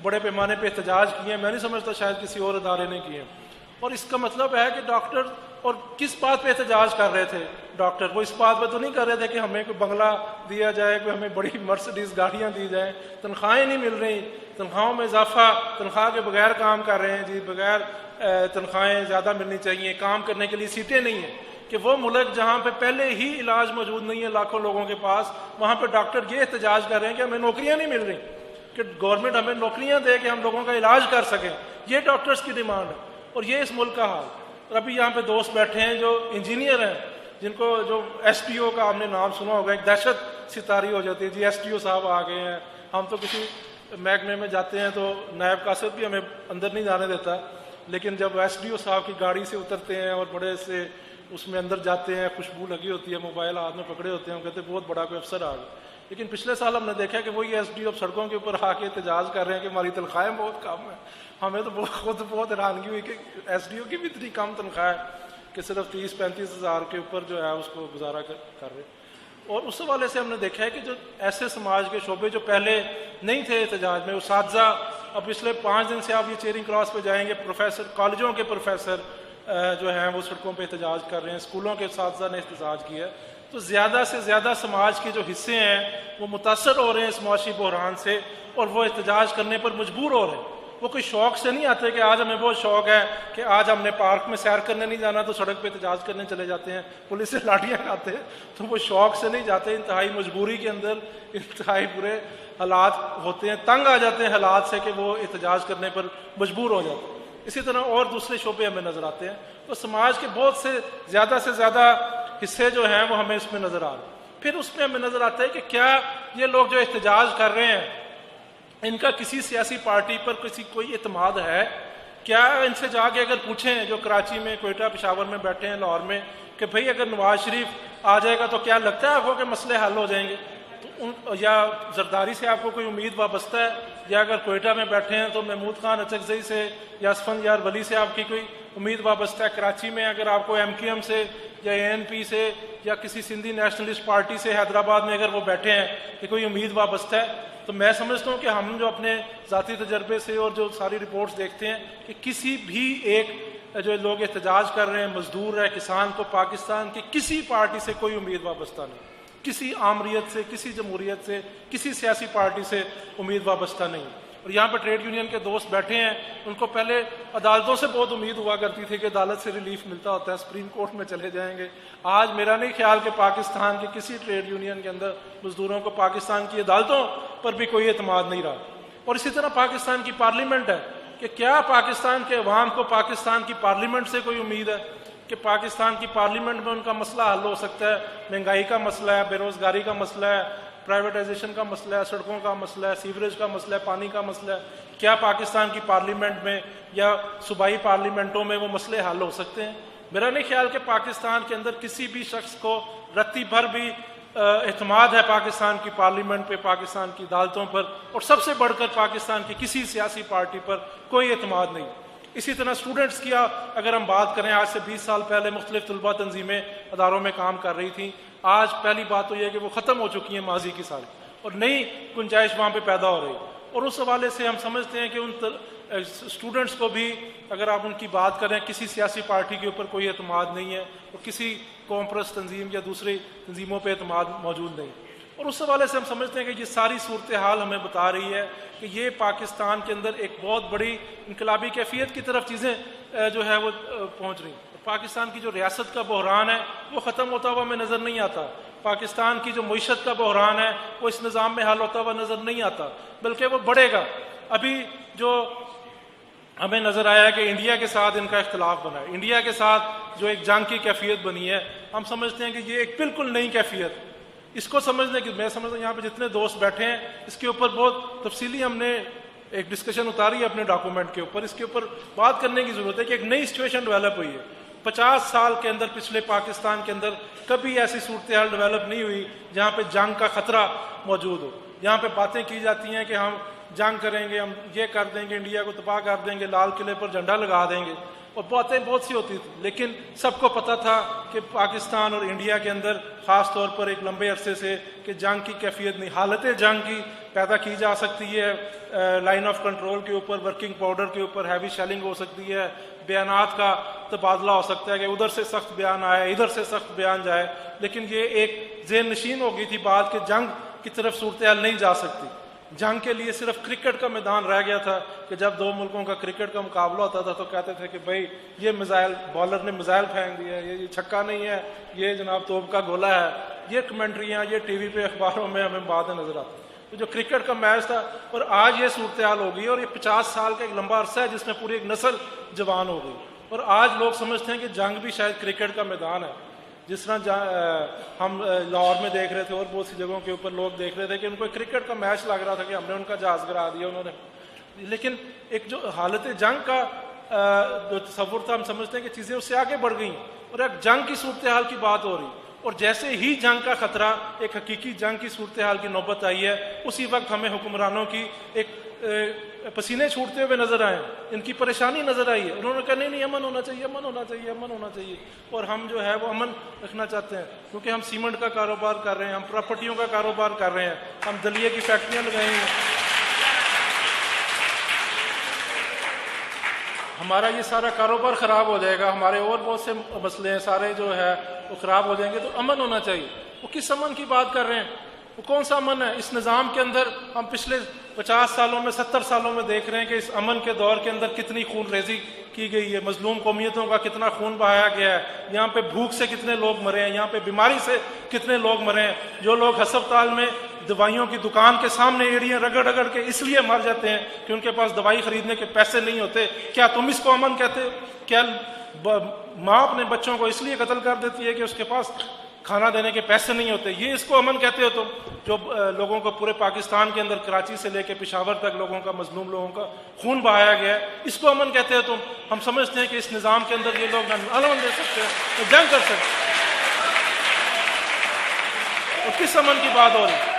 [SPEAKER 1] बड़े पैमाने पे एहतजाज किए हैं, मैं नहीं समझता शायद किसी और अदारे ने किए। और इसका मतलब है कि डॉक्टर, और किस बात पे एहतजाज कर रहे थे डॉक्टर? वो इस बात पे तो नहीं कर रहे थे कि हमें कोई बंगला दिया जाए, कोई हमें बड़ी मर्सिडीज गाड़ियाँ दी जाए, तनख्वाहें नहीं मिल रही, तनख्वाहों में इजाफा, तनख्वाह के बगैर काम कर रहे हैं जी, बगैर तनख्वाहें ज़्यादा मिलनी चाहिए, काम करने के लिए सीटें नहीं हैं। कि वो मुल्क जहाँ पे पहले ही इलाज मौजूद नहीं है लाखों लोगों के पास, वहाँ पे डॉक्टर ये एहतजाज कर रहे हैं कि हमें नौकरियाँ नहीं मिल रही, कि गवर्नमेंट हमें नौकरियाँ दे कि हम लोगों का इलाज कर सकें। ये डॉक्टर्स की डिमांड है और ये इस मुल्क का हाल। और अभी यहाँ पे दोस्त बैठे हैं जो इंजीनियर हैं, जिनको जो STO का आपने नाम सुना होगा, एक दहशत सितारी हो जाती है जी, STO साहब आ गए हैं। हम तो किसी महकमे में जाते हैं तो नायब कासिद भी हमें अंदर नहीं जाने देता, लेकिन जब STO साहब की गाड़ी से उतरते हैं और बड़े से उसमें अंदर जाते हैं, खुशबू लगी होती है, मोबाइल हाथ में पकड़े होते हैं, हम कहते हैं बहुत बड़ा कोई अफसर आ गया। लेकिन पिछले साल हमने देखा कि वही SDO सड़कों के ऊपर आके एहतजाज कर रहे हैं कि हमारी तनख्वाहें बहुत कम है। हमें तो खुद बहुत हैरानगी हुई कि SDO की भी इतनी कम तनख्वाह है कि सिर्फ 30-35 हज़ार के ऊपर जो है उसको गुजारा कर रहे। और उस हवाले से हमने देखा है कि जो ऐसे समाज के शोबे जो पहले नहीं थे एहतजाज में, उसातिज़ा, अब पिछले 5 दिन से आप ये चेयरिंग क्रॉस पे जाएंगे, प्रोफेसर, कॉलेजों के प्रोफेसर जो हैं वो सड़कों पे एहतजाज कर रहे हैं, स्कूलों के उसातिज़ा ने एहतजाज किया है। तो ज़्यादा से ज़्यादा समाज के जो हिस्से हैं वो मुतासर हो रहे हैं इस मुआशी बहरान से, और वो एहतजाज करने पर मजबूर हो रहे हैं। वो कोई शौक से नहीं आते कि आज हमें बहुत शौक है कि आज हमने पार्क में सैर करने नहीं जाना तो सड़क पे एहतजाज करने चले जाते हैं, पुलिस से लाठियाँ खाते हैं। तो वो शौक से नहीं जाते, इंतहाई मजबूरी के अंदर इंतहाई बुरे हालात होते हैं, तंग आ जाते हैं हालात से कि वो एहतजाज करने पर मजबूर हो जाते हैं। इसी तरह और दूसरे शोबे हमें नजर आते हैं। तो समाज के बहुत से ज़्यादा हिस्से जो हैं वो हमें इसमें नजर आ रहे हैं। फिर उसमें हमें नजर आता है कि क्या ये लोग जो एहतजाज कर रहे हैं इनका किसी सियासी पार्टी पर कोई एतमाद है? क्या इनसे जाके अगर पूछें जो कराची में, कोयटा, पेशावर में बैठे हैं, लाहौर में, कि भाई अगर नवाज शरीफ आ जाएगा तो क्या लगता है आपको कि मसले हल हो जाएंगे? तो या जरदारी से आपको कोई उम्मीद वाबस्ता है? या अगर कोयटा में बैठे हैं तो महमूद खान अचकजई से या असफंद यार वली से आपकी कोई उम्मीद वाबस्ता है? कराची में अगर आपको MQM से या ANP से या किसी सिंधी नेशनलिस्ट पार्टी से हैदराबाद में अगर वो बैठे हैं कि कोई उम्मीद वाबस्ता है, तो मैं समझता हूँ कि हम जो अपने ज़ाती तजर्बे से और जो सारी रिपोर्ट्स देखते हैं कि किसी भी एक जो लोग एहतजाज कर रहे हैं, मजदूर है, किसान को पाकिस्तान की किसी पार्टी से कोई उम्मीद वाबस्ता नहीं, किसी आमरीत से, किसी जमहूरियत से, किसी सियासी पार्टी से उम्मीद वाबस्ता नहीं। और यहाँ पर ट्रेड यूनियन के दोस्त बैठे हैं, उनको पहले अदालतों से बहुत उम्मीद हुआ करती थी कि अदालत से रिलीफ मिलता होता है, सुप्रीम कोर्ट में चले जाएंगे। आज मेरा नहीं ख्याल कि पाकिस्तान के किसी ट्रेड यूनियन के अंदर मजदूरों को पाकिस्तान की अदालतों पर भी कोई एतमाद नहीं रहा। और इसी तरह पाकिस्तान की पार्लियामेंट है कि क्या पाकिस्तान के अवाम को पाकिस्तान की पार्लियामेंट से कोई उम्मीद है कि पाकिस्तान की पार्लियामेंट में उनका मसला हल हो सकता है? महंगाई का मसला है, बेरोजगारी का मसला है, प्राइवेटाइजेशन का मसला है, सड़कों का मसला है, सीवरेज का मसला है, पानी का मसला है। क्या पाकिस्तान की पार्लियामेंट में या सूबाई पार्लियामेंटों में वो मसले हल हो सकते हैं? मेरा नहीं ख्याल कि पाकिस्तान के अंदर किसी भी शख्स को रत्ती भर भी एतमाद है पाकिस्तान की पार्लियामेंट पे, पाकिस्तान की अदालतों पर, और सबसे बढ़कर पाकिस्तान की किसी सियासी पार्टी पर कोई एतमाद नहीं। इसी तरह स्टूडेंट्स की अगर हम बात करें, आज से 20 साल पहले मुख्तलिफ तलबा तंजीमें अदारों में काम कर रही थी। आज पहली बात तो यह है कि वो ख़त्म हो चुकी है माजी की सारी, और नई गुंजाइश वहाँ पे पैदा हो रही। और उस हवाले से हम समझते हैं कि उन स्टूडेंट्स को भी अगर आप उनकी बात करें, किसी सियासी पार्टी के ऊपर कोई एतमाद नहीं है, और किसी कॉन्फ्रेंस तंजीम या दूसरी तंजीमों पर एतमाद मौजूद नहीं। और उस हवाले से हम समझते हैं कि ये सारी सूरत हाल हमें बता रही है कि ये पाकिस्तान के अंदर एक बहुत बड़ी इनकलाबी कैफियत की तरफ चीज़ें जो है वो पहुँच रही। पाकिस्तान की जो रियासत का बहरान है वो ख़त्म होता हुआ हमें नज़र नहीं आता। पाकिस्तान की जो मईशत का बहरान है वो इस निज़ाम में हल होता हुआ नज़र नहीं आता, बल्कि वो बढ़ेगा। अभी जो हमें नज़र आया है कि इंडिया के साथ इनका इख्तलाफ बना है, इंडिया के साथ जो एक जंग की कैफियत बनी है, हम समझते हैं कि ये एक बिल्कुल नई कैफियत, इसको समझने की मैं समझता हूँ यहाँ पे जितने दोस्त बैठे हैं इसके ऊपर बहुत तफसीली हमने एक डिस्कशन उतारी है अपने डॉक्यूमेंट के ऊपर। इसके ऊपर बात करने की ज़रूरत है कि एक नई सिचुएशन डेवलप हुई है। 50 साल के अंदर, पिछले पाकिस्तान के अंदर कभी ऐसी सूरत हाल डेवलप नहीं हुई जहाँ पे जंग का खतरा मौजूद हो। यहाँ पे बातें की जाती हैं कि हम जंग करेंगे, हम ये कर देंगे, इंडिया को तबाह कर देंगे, लाल किले पर झंडा लगा देंगे, और बातें बहुत सी होती थी। लेकिन सबको पता था कि पाकिस्तान और इंडिया के अंदर ख़ास तौर पर एक लंबे अरसे से कि जंग की कैफियत नहीं, हालत जंग की पैदा की जा सकती है। लाइन ऑफ कंट्रोल के ऊपर, वर्किंग पाउडर के ऊपर हैवी शेलिंग हो सकती है, बयानात का तबादला हो सकता है कि उधर से सख्त बयान आए, इधर से सख्त बयान जाए। लेकिन ये एक ज़हन नशीन हो गई थी बात कि जंग की तरफ सूरत हाल नहीं जा सकती। जंग के लिए सिर्फ क्रिकेट का मैदान रह गया था कि जब दो मुल्कों का क्रिकेट का मुकाबला होता था तो कहते थे कि भाई ये मिसाइल, बॉलर ने मिसाइल फेंक दिया, ये छक्का नहीं है, ये जनाब तोप का गोला है। ये कमेंट्रियाँ, ये टीवी पे अखबारों में हमें बातें नजर आती। तो जो क्रिकेट का मैच था, और आज ये सूरत हाल हो गई, और ये 50 साल का एक लंबा अरसा है जिसमें पूरी एक नस्ल जवान हो गई। और आज लोग समझते हैं कि जंग भी शायद क्रिकेट का मैदान है। जिस तरह हम लाहौर में देख रहे थे और बहुत सी जगहों के ऊपर लोग देख रहे थे कि उनको क्रिकेट का मैच लग रहा था कि हमने उनका जहाज गिरा दिया उन्होंने। लेकिन एक जो हालत जंग का जो तस्वुर था, हम समझते हैं कि चीज़ें उससे आगे बढ़ गई और एक जंग की सूरत हाल की बात हो रही। और जैसे ही जंग का खतरा, एक हकीकी जंग की सूरत हाल की नौबत आई है, उसी वक्त हमें हुक्मरानों की एक पसीने छूटते हुए नजर आए, इनकी परेशानी नजर आई है। उन्होंने कहा नहीं अमन होना चाहिए, अमन होना चाहिए, अमन होना चाहिए। और हम जो है वो अमन रखना चाहते हैं, क्योंकि हम सीमेंट का कारोबार कर रहे हैं, हम प्रॉपर्टियों का कारोबार कर रहे हैं, हम दलिये की फैक्ट्रियां लगाई हैं, हमारा ये सारा कारोबार खराब हो जाएगा, हमारे और बहुत से मसले हैं सारे जो है वो खराब हो जाएंगे। तो अमन होना चाहिए। वो किस अमन की बात कर रहे हैं? वो कौन सा अमन है? इस निज़ाम के अंदर हम पिछले 50 सालों में, 70 सालों में देख रहे हैं कि इस अमन के दौर के अंदर कितनी खून रेजी की गई है, मजलूम कौमियतों का कितना खून बहाया गया है, यहाँ पे भूख से कितने लोग मरे हैं, यहाँ पे बीमारी से कितने लोग मरे हैं। जो लोग अस्पताल में दवाइयों की दुकान के सामने एड़ियां रगड़ रगड़ के इसलिए मर जाते हैं कि उनके पास दवाई खरीदने के पैसे नहीं होते। क्या तुम इसको अमन कहते हो? क्या माँ अपने बच्चों को इसलिए कत्ल कर देती है कि उसके पास खाना देने के पैसे नहीं होते? ये इसको अमन कहते हो तुम? जो लोगों को पूरे पाकिस्तान के अंदर, कराची से लेकर पेशावर तक लोगों का, मजलूम लोगों का खून बहाया गया है, इसको अमन कहते हो तुम? हम समझते हैं कि इस निज़ाम के अंदर ये लोग न अमन दे सकते हैं, न जंग कर सकते। और किस अमन की बात हो रही?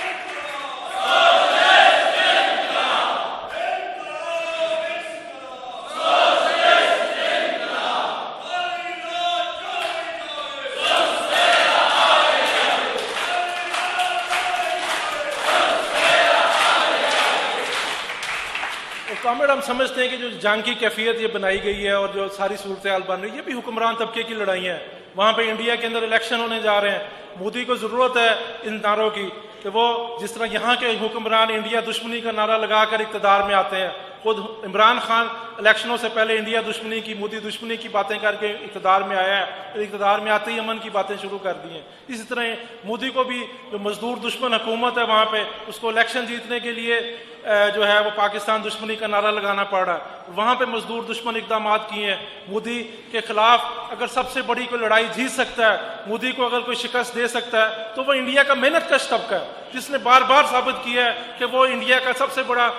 [SPEAKER 1] कॉमरेड, हम समझते हैं कि जो जंग की कैफियत ये बनाई गई है और जो सारी सूरत हाल बन रही है, ये भी हुक्मरान तबके की लड़ाई है। वहाँ पे इंडिया के अंदर इलेक्शन होने जा रहे हैं। मोदी को ज़रूरत है इन नारों की कि वो जिस तरह यहाँ के हुक्मरान इंडिया दुश्मनी का नारा लगाकर इक़्तिदार में आते हैं, खुद इमरान खान इलेक्शनों से पहले इंडिया दुश्मनी की, मोदी दुश्मनी की बातें करके इक़्तिदार में आया है, इक़्तिदार में आते ही अमन की बातें शुरू कर दी हैं। इसी तरह मोदी को भी जो मजदूर दुश्मन हुकूमत है वहाँ पे, उसको इलेक्शन जीतने के लिए जो है वो पाकिस्तान दुश्मनी का नारा लगाना पड़ रहा है। वहाँ पे मजदूर दुश्मन इकदाम किए हैं। मोदी के खिलाफ अगर सबसे बड़ी कोई लड़ाई जीत सकता है, मोदी को अगर कोई शिकस्त दे सकता है, तो वो इंडिया का मेहनत कश तबका है, जिसने बार बार साबित किया है कि वो इंडिया का सबसे बड़ा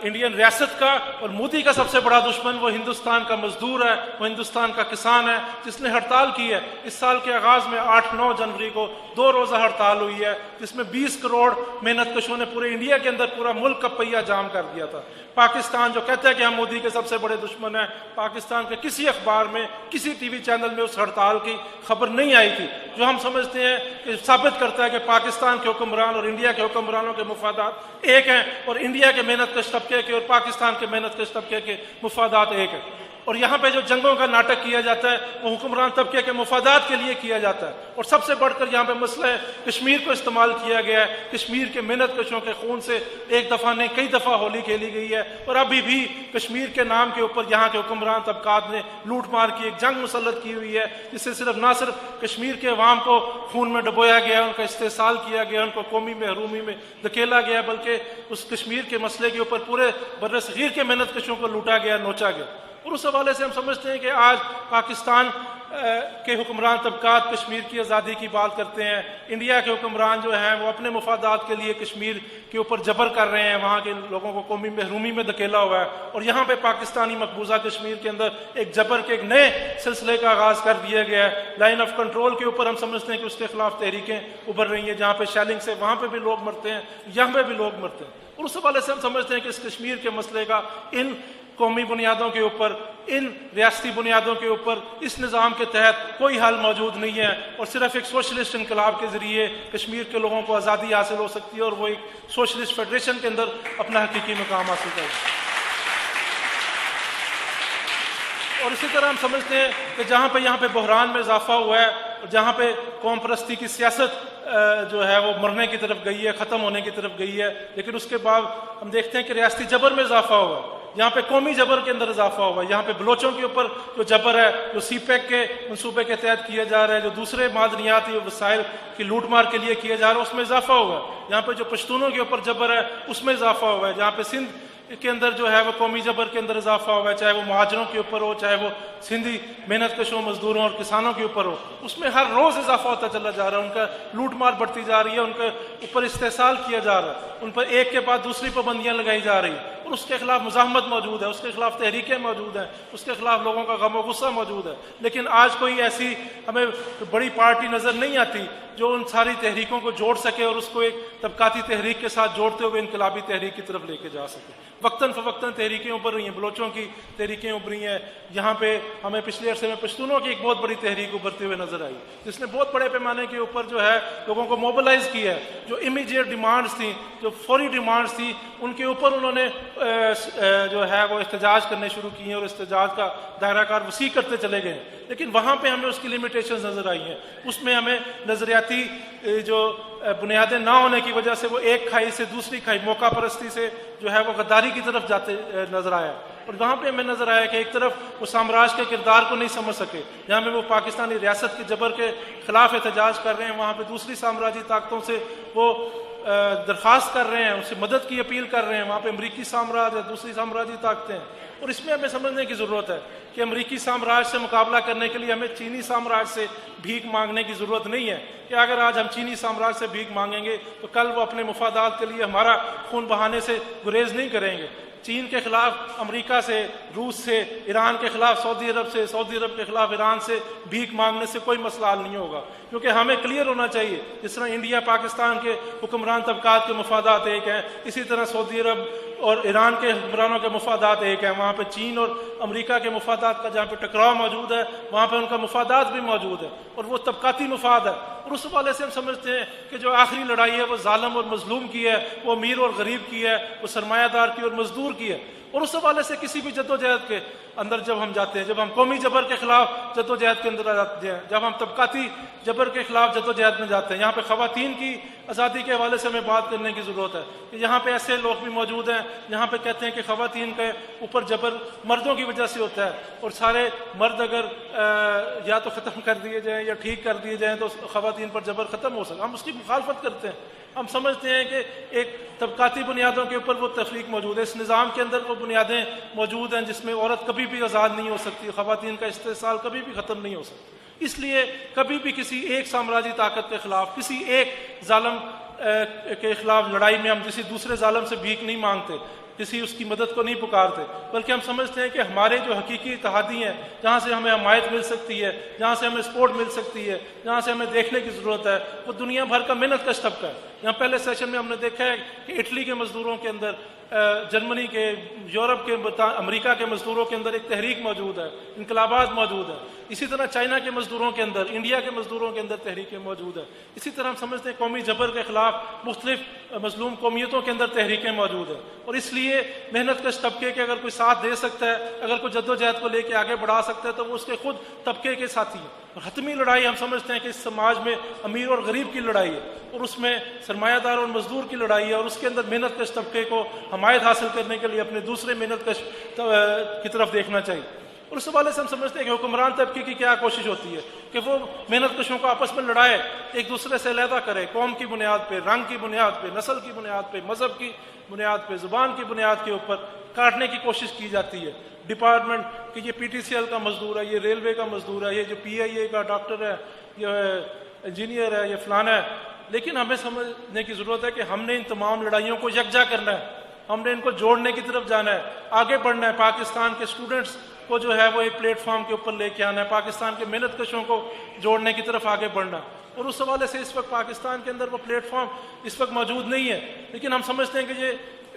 [SPEAKER 1] इंडियन रियासत का और मोदी का सबसे बड़ा दुश्मन वो हिंदुस्तान का मजदूर है, वो हिंदुस्तान का किसान है, जिसने हड़ताल की है। इस साल के आगाज में 8-9 जनवरी को 2 रोज़ा हड़ताल हुई है, जिसमें 20 करोड़ मेहनत कशों ने पूरे इंडिया के अंदर पूरा मुल्क का पहिया जाम कर दिया था। पाकिस्तान जो कहता है कि हम मोदी के सबसे बड़े दुश्मन हैं, पाकिस्तान के किसी अखबार में, किसी टीवी चैनल में उस हड़ताल की खबर नहीं आई थी, जो हम समझते हैं कि साबित करता है कि पाकिस्तान के हुक्मरान और इंडिया के हुक्मरानों के मुफादात एक हैं और इंडिया के मेहनत कश तबके के और पाकिस्तान के मेहनत कश तबके के मुफादात एक हैं। और यहाँ पे जो जंगों का नाटक किया जाता है वो हुक्मरान तबके के मुफादात के लिए किया जाता है। और सबसे बढ़कर यहाँ पे मसला है कश्मीर को इस्तेमाल किया गया है। कश्मीर के मेहनत कशों के खून से एक दफ़ा नहीं कई दफ़ा होली खेली गई है और अभी भी कश्मीर के नाम के ऊपर यहाँ के हुक्मरान तबकात ने लूट मार की एक जंग मुसल्लत की हुई है, जिससे सिर्फ ना सिर्फ कश्मीर के अवाम को खून में डुबोया गया, उनका इस्तेसाल किया गया, उनको कौमी महरूमी में धकेला गया, बल्कि उस कश्मीर के मसले के ऊपर पूरे बर्र सगीर के मेहनत कशों को लूटा गया, नोचा गया। और उस हवाले से हम समझते हैं कि आज पाकिस्तान के हुक्मरान तबकात कश्मीर की आज़ादी की बात करते हैं, इंडिया के हुक्मरान जो हैं वो अपने मुफादात के लिए कश्मीर के ऊपर जबर कर रहे हैं, वहाँ के लोगों को कौमी महरूमी में धकेला हुआ है। और यहाँ पे पाकिस्तानी मकबूजा कश्मीर के अंदर एक जबर के एक नए सिलसिले का आगाज़ कर दिया गया है। लाइन ऑफ कंट्रोल के ऊपर हम समझते हैं कि उसके खिलाफ तहरीकें उभर रही हैं, जहाँ पे शेलिंग से वहाँ पर भी लोग मरते हैं, यहाँ पर भी लोग मरते हैं। और उस हवाले से हम समझते हैं कि इस कश्मीर के मसले का इन कौमी बुनियादों के ऊपर, इन रियासती बुनियादों के ऊपर, इस निज़ाम के तहत कोई हल मौजूद नहीं है और सिर्फ एक सोशलिस्ट इनकलाब के ज़रिए कश्मीर के लोगों को आज़ादी हासिल हो सकती है और वो एक सोशलिस्ट फेडरेशन के अंदर अपना हकीकी मुकाम हासिल करेगा। और इसी तरह हम समझते हैं कि जहाँ पे यहाँ पे बहरान में इजाफा हुआ है और जहाँ पे कौम परस्ती की सियासत जो है वो मरने की तरफ गई है, ख़त्म होने की तरफ गई है, लेकिन उसके बाद हम देखते हैं कि रियासती जबर में इजाफा हुआ है, यहाँ पे कौमी जबर के अंदर इजाफा हुआ है। यहाँ पे बलोचों के ऊपर जो जबर है, जो सीपैक के मनसूबे के तहत किया जा रहा है, जो दूसरे मादनियाती वसाइल की लूट मार के लिए किया जा रहा है, उसमें इजाफा हुआ है। यहाँ पे जो पश्तूनों के ऊपर जबर है उसमें इजाफा हुआ है। जहाँ पे सिंध के अंदर जो है वो कौमी जबर के अंदर इजाफा हुआ है, चाहे वो महाजरों के ऊपर हो, चाहे वो सिंधी मेहनत कशों, मजदूरों और किसानों के ऊपर हो, उसमें हर रोज़ इजाफा होता चला जा रहा है। उनका लूट मार बढ़ती जा रही है, उनके ऊपर इस्तेसाल किया जा रहा है, उन पर एक के बाद दूसरी पाबंदियां लगाई जा रही है और उसके खिलाफ मुजाहमत मौजूद है, उसके खिलाफ तहरीकें मौजूद हैं, उसके खिलाफ लोगों का गम और गुस्सा मौजूद है। लेकिन आज कोई ऐसी हमें बड़ी पार्टी नज़र नहीं आती जो उन सारी तहरीकों को जोड़ सके और उसको एक तबकाती तहरीक के साथ जोड़ते हुए इनकलाबी तहरीक की तरफ लेके जा सके। वक्तन फ़वक्तन तहरीकें उभर रही हैं, बलोचों की तहरीकें उभरी हैं। यहाँ पे हमें पिछले अरसे में पश्तूनों की एक बहुत बड़ी तहरीक उभरते हुए नजर आई, जिसने बहुत बड़े पैमाने के ऊपर जो है लोगों को मोबिलाइज किया है। जो इमीडिएट डिमांड्स थी, जो फौरी डिमांड्स थी, उनके ऊपर उन्होंने जो है वो एहतजाज करने शुरू किए और एहतजाज का दायरा कार वसी करते चले गए। लेकिन वहाँ पे हमें उसकी लिमिटेशंस नजर आई हैं। उसमें हमें नजरियाती जो बुनियादें ना होने की वजह से वो एक खाई से दूसरी खाई, मौका परस्ती से जो है वो गद्दारी की तरफ जाते नजर आया। और वहाँ पे हमें नजर आया कि एक तरफ वो साम्राज्य के किरदार को नहीं समझ सके, जहाँ पे वो पाकिस्तानी रियासत के जबर के खिलाफ एहतजाज कर रहे हैं, वहाँ पे दूसरी साम्राज्यी ताकतों से वो दरख्वास्त कर रहे हैं, उससे मदद की अपील कर रहे हैं। वहाँ पे अमरीकी साम्राज्य या दूसरी साम्राज्यी ताकतें हैं। और इसमें हमें समझने की ज़रूरत है कि अमरीकी साम्राज्य से मुकाबला करने के लिए हमें चीनी साम्राज्य से भीख मांगने की ज़रूरत नहीं है कि अगर आज हम चीनी साम्राज्य से भीख मांगेंगे तो कल वो अपने मुफादात के लिए हमारा खून बहाने से गुरेज नहीं करेंगे। चीन के खिलाफ अमेरिका से, रूस से, ईरान के खिलाफ सऊदी अरब से, सऊदी अरब के खिलाफ ईरान से भीख मांगने से कोई मसला हल नहीं होगा, क्योंकि हमें क्लियर होना चाहिए जिस तरह इंडिया पाकिस्तान के हुक्मरान तबकात के मुफादात एक हैं, इसी तरह सऊदी अरब और ईरान के हुक्मरानों के मुफादात एक हैं। वहाँ पे चीन और अमेरिका के मुफादात का जहाँ पे टकराव मौजूद है, वहाँ पे उनका मुफादात भी मौजूद है और वो तबकाती मुफाद है। और उस हवाले से हम समझते हैं कि जो आखिरी लड़ाई है वो जालिम और मजलूम की है, वो अमीर और गरीब की है, वो सरमायादार की और मजदूर की है। और उस हवाले से किसी भी जद्दोजहद के अंदर जब हम जाते हैं, जब हम कौमी जबर के खिलाफ जद्दोजहद के अंदर जाते हैं, जब हम तबकाती जबर के खिलाफ जद्दोजहद में जाते हैं, यहाँ पे ख़वातीन की आज़ादी के हवाले से हमें बात करने की ज़रूरत है कि यहाँ पे ऐसे लोग भी मौजूद हैं यहाँ पे कहते हैं कि ख़वातीन के ऊपर जबर मर्दों की वजह से होता है और सारे मर्द अगर या तो ख़त्म कर दिए जाएँ या ठीक कर दिए जाएँ तो ख़वातीन पर जबर ख़त्म हो सके। हम उसकी मुखालफत करते हैं। हम समझते हैं कि एक तबकाती बुनियादों के ऊपर वो तफरीक मौजूद है, इस निज़ाम के अंदर वो बुनियादें मौजूद हैं जिसमें औरत कभी भी आज़ाद नहीं हो सकती, ख़वातीन का इस्तेसाल कभी भी ख़त्म नहीं हो सकता। इसलिए कभी भी किसी एक साम्राज्य ताकत के खिलाफ, किसी एक जालिम के खिलाफ लड़ाई में हम किसी दूसरे जालिम से भीख नहीं मांगते, किसी उसकी मदद को नहीं पुकारते, बल्कि हम समझते हैं कि हमारे जो हकीकी इत्तेहादी हैं, जहाँ से हमें हमायत मिल सकती है, जहाँ से हमें सपोर्ट मिल सकती है, जहाँ से हमें देखने की ज़रूरत है, वो दुनिया भर का मेहनत कश तबका है। यहाँ पहले सेशन में हमने देखा है कि इटली के मज़दूरों के अंदर, जर्मनी के, यूरोप के, अमेरिका के मज़दूरों के अंदर एक तहरीक मौजूद है, इनकलाबात मौजूद है। इसी तरह चाइना के मज़दूरों के अंदर, इंडिया के मज़दूरों के अंदर तहरीकें मौजूद है। इसी तरह हम समझते हैं कौमी जबर के खिलाफ मुख्तलिफ मजलूम कौमियतों के अंदर तहरीकें मौजूद है और इसलिए मेहनत कश तबके के अगर कोई साथ दे सकता है, अगर कोई जद्दोजहद को लेकर आगे बढ़ा सकता है तो वो उसके खुद तबके के साथी है। और हतमी लड़ाई हम समझते हैं कि इस समाज में अमीर और गरीब की लड़ाई है और उसमें सरमायादार और मजदूर की लड़ाई है और उसके अंदर मेहनत कश तबके को हमायत हासिल करने के लिए अपने दूसरे मेहनत कश की तरफ देखना चाहिए। और उस हवाले से हम समझते हैं कि हुक्मरान तबके की क्या कोशिश होती है कि वो मेहनत कशों को आपस में लड़ाए, एक दूसरे से अलहदा करे, कौम की बुनियाद पे, रंग की बुनियाद पे, नस्ल की बुनियाद पे, मजहब की बुनियाद पे, जुबान की बुनियाद के ऊपर काटने की कोशिश की जाती है। डिपार्टमेंट कि ये PTCL का मजदूर है, ये रेलवे का मजदूर है, ये जो PIA का डॉक्टर है, ये इंजीनियर है, ये फलाना है। लेकिन हमें समझने की ज़रूरत है कि हमने इन तमाम लड़ाइयों को यकजा करना है, हमने इनको जोड़ने की तरफ जाना है, आगे बढ़ना है। पाकिस्तान के स्टूडेंट्स को जो है वो एक प्लेटफॉर्म के ऊपर लेके आना है, पाकिस्तान के मेहनत कशों को जोड़ने की तरफ आगे बढ़ना। और उस हवाले से इस वक्त पाकिस्तान के अंदर वो प्लेटफॉर्म इस वक्त मौजूद नहीं है, लेकिन हम समझते हैं कि ये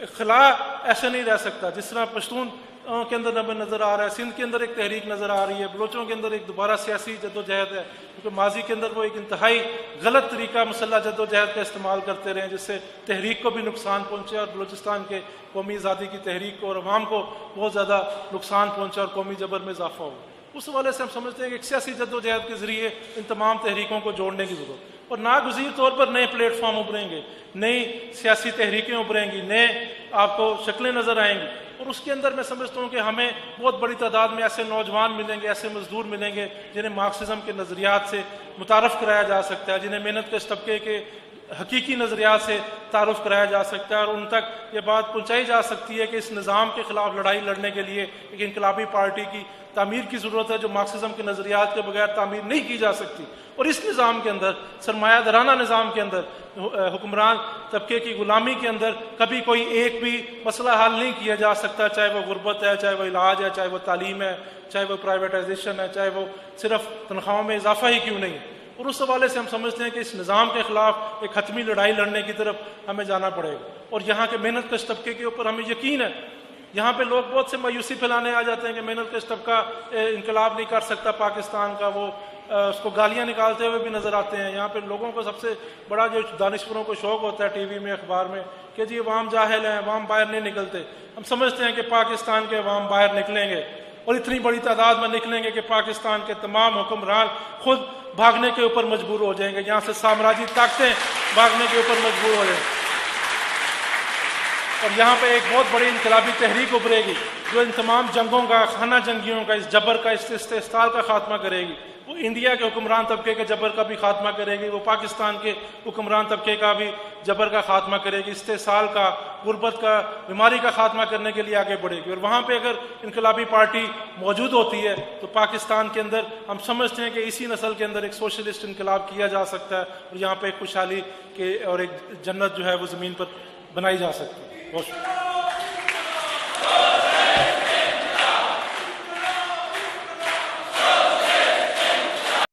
[SPEAKER 1] खिला ऐसे नहीं रह सकता। जिस तरह पश्तून के अंदर हमें नज़र आ रहा है, सिंध के अंदर एक तहरीक नज़र आ रही है, बलोचों के अंदर एक दोबारा सियासी जद्दोजहद है, क्योंकि माजी के अंदर वो एक इंतहाई गलत तरीका मुसल्लह जद्दोजहद का इस्तेमाल करते रहे जिससे तहरीक को भी नुकसान पहुँचे और बलूचिस्तान के कौमी आज़ादी की तहरीक को और अवाम को बहुत ज़्यादा नुकसान पहुँचा और कौमी जबर में इजाफा हो। उस हवाले से हम समझते हैं कि एक सियासी जद्दोजहद के ज़रिए इन तमाम तहरीकों को जोड़ने की ज़रूरत और नागुज़ीर तौर पर नए प्लेटफॉर्म उभरेंगे, नई सियासी तहरीकें उभरेंगी, नए आपको शक्लें नज़र आएंगी। और उसके अंदर मैं समझता हूँ कि हमें बहुत बड़ी तादाद में ऐसे नौजवान मिलेंगे, ऐसे मजदूर मिलेंगे जिन्हें मार्क्सिज्म के नज़रियात से मुतारफ़ कराया जा सकता है, जिन्हें मेहनत कश तबके के हकीकी नज़रियात से तारुफ कराया जा सकता है और उन तक ये बात पहुँचाई जा सकती है कि इस निज़ाम के ख़िलाफ़ लड़ाई लड़ने के लिए एक इनकलाबी पार्टी की तामीर की ज़रूरत है जो मार्क्सिज्म के नज़रियात के बगैर तामीर नहीं की जा सकती। और इस निज़ाम के अंदर, सरमायादाराना निज़ाम के अंदर, हुक्मरान तबके की ग़ुलामी के अंदर कभी कोई एक भी मसला हल नहीं किया जा सकता, चाहे वो गुर्बत है, चाहे वो इलाज है, चाहे वो तालीम है, चाहे वो प्राइवेटाइजेशन है, चाहे वो सिर्फ तनख्वाहों में इजाफा ही क्यों नहीं है। और उस हवाले से हम समझते हैं कि इस निज़ाम के खिलाफ एक हतमी लड़ाई लड़ने की तरफ हमें जाना पड़ेगा। और यहाँ के मेहनत कश तबके के ऊपर हमें यकीन है, यहाँ पे लोग बहुत से मायूसी फैलाने आ जाते हैं कि मेहनत कश तबका इनकलाब नहीं कर सकता पाकिस्तान का, वो उसको गालियाँ निकालते हुए भी नज़र आते हैं। यहाँ पे लोगों को सबसे बड़ा जो दानिशवरों को शौक़ होता है टीवी में, अखबार में, कि जी अवाम जाहिल हैं, अवाम बाहर नहीं निकलते। हम समझते हैं कि पाकिस्तान के अवाम बाहर निकलेंगे और इतनी बड़ी तादाद में निकलेंगे कि पाकिस्तान के तमाम हुक्मरान खुद भागने के ऊपर मजबूर हो जाएंगे, यहाँ से साम्राज्यी ताकतें भागने के ऊपर मजबूर हो जाएंगे और यहाँ पे एक बहुत बड़ी इनकलाबी तहरीक उभरेगी जो इन तमाम जंगों का, खाना जंगियों का, इस जबर का, इस इस्तेसाल का खात्मा करेगी। वो इंडिया के हुक्मरान तबके के जबर का भी खात्मा करेगी, वो पाकिस्तान के हुक्मरान तबके का भी जबर का खात्मा करेगी, इस्तेसाल का, गुर्बत का, बीमारी का खात्मा करने के लिए आगे बढ़ेगी। और वहाँ पे अगर इनकलाबी पार्टी मौजूद होती है तो पाकिस्तान के अंदर हम समझते हैं कि इसी नस्ल के अंदर एक सोशलिस्ट इनकलाब किया जा सकता है और यहाँ पे खुशहाली के और एक जन्नत जो है वो ज़मीन पर बनाई जा सकती है। बहुत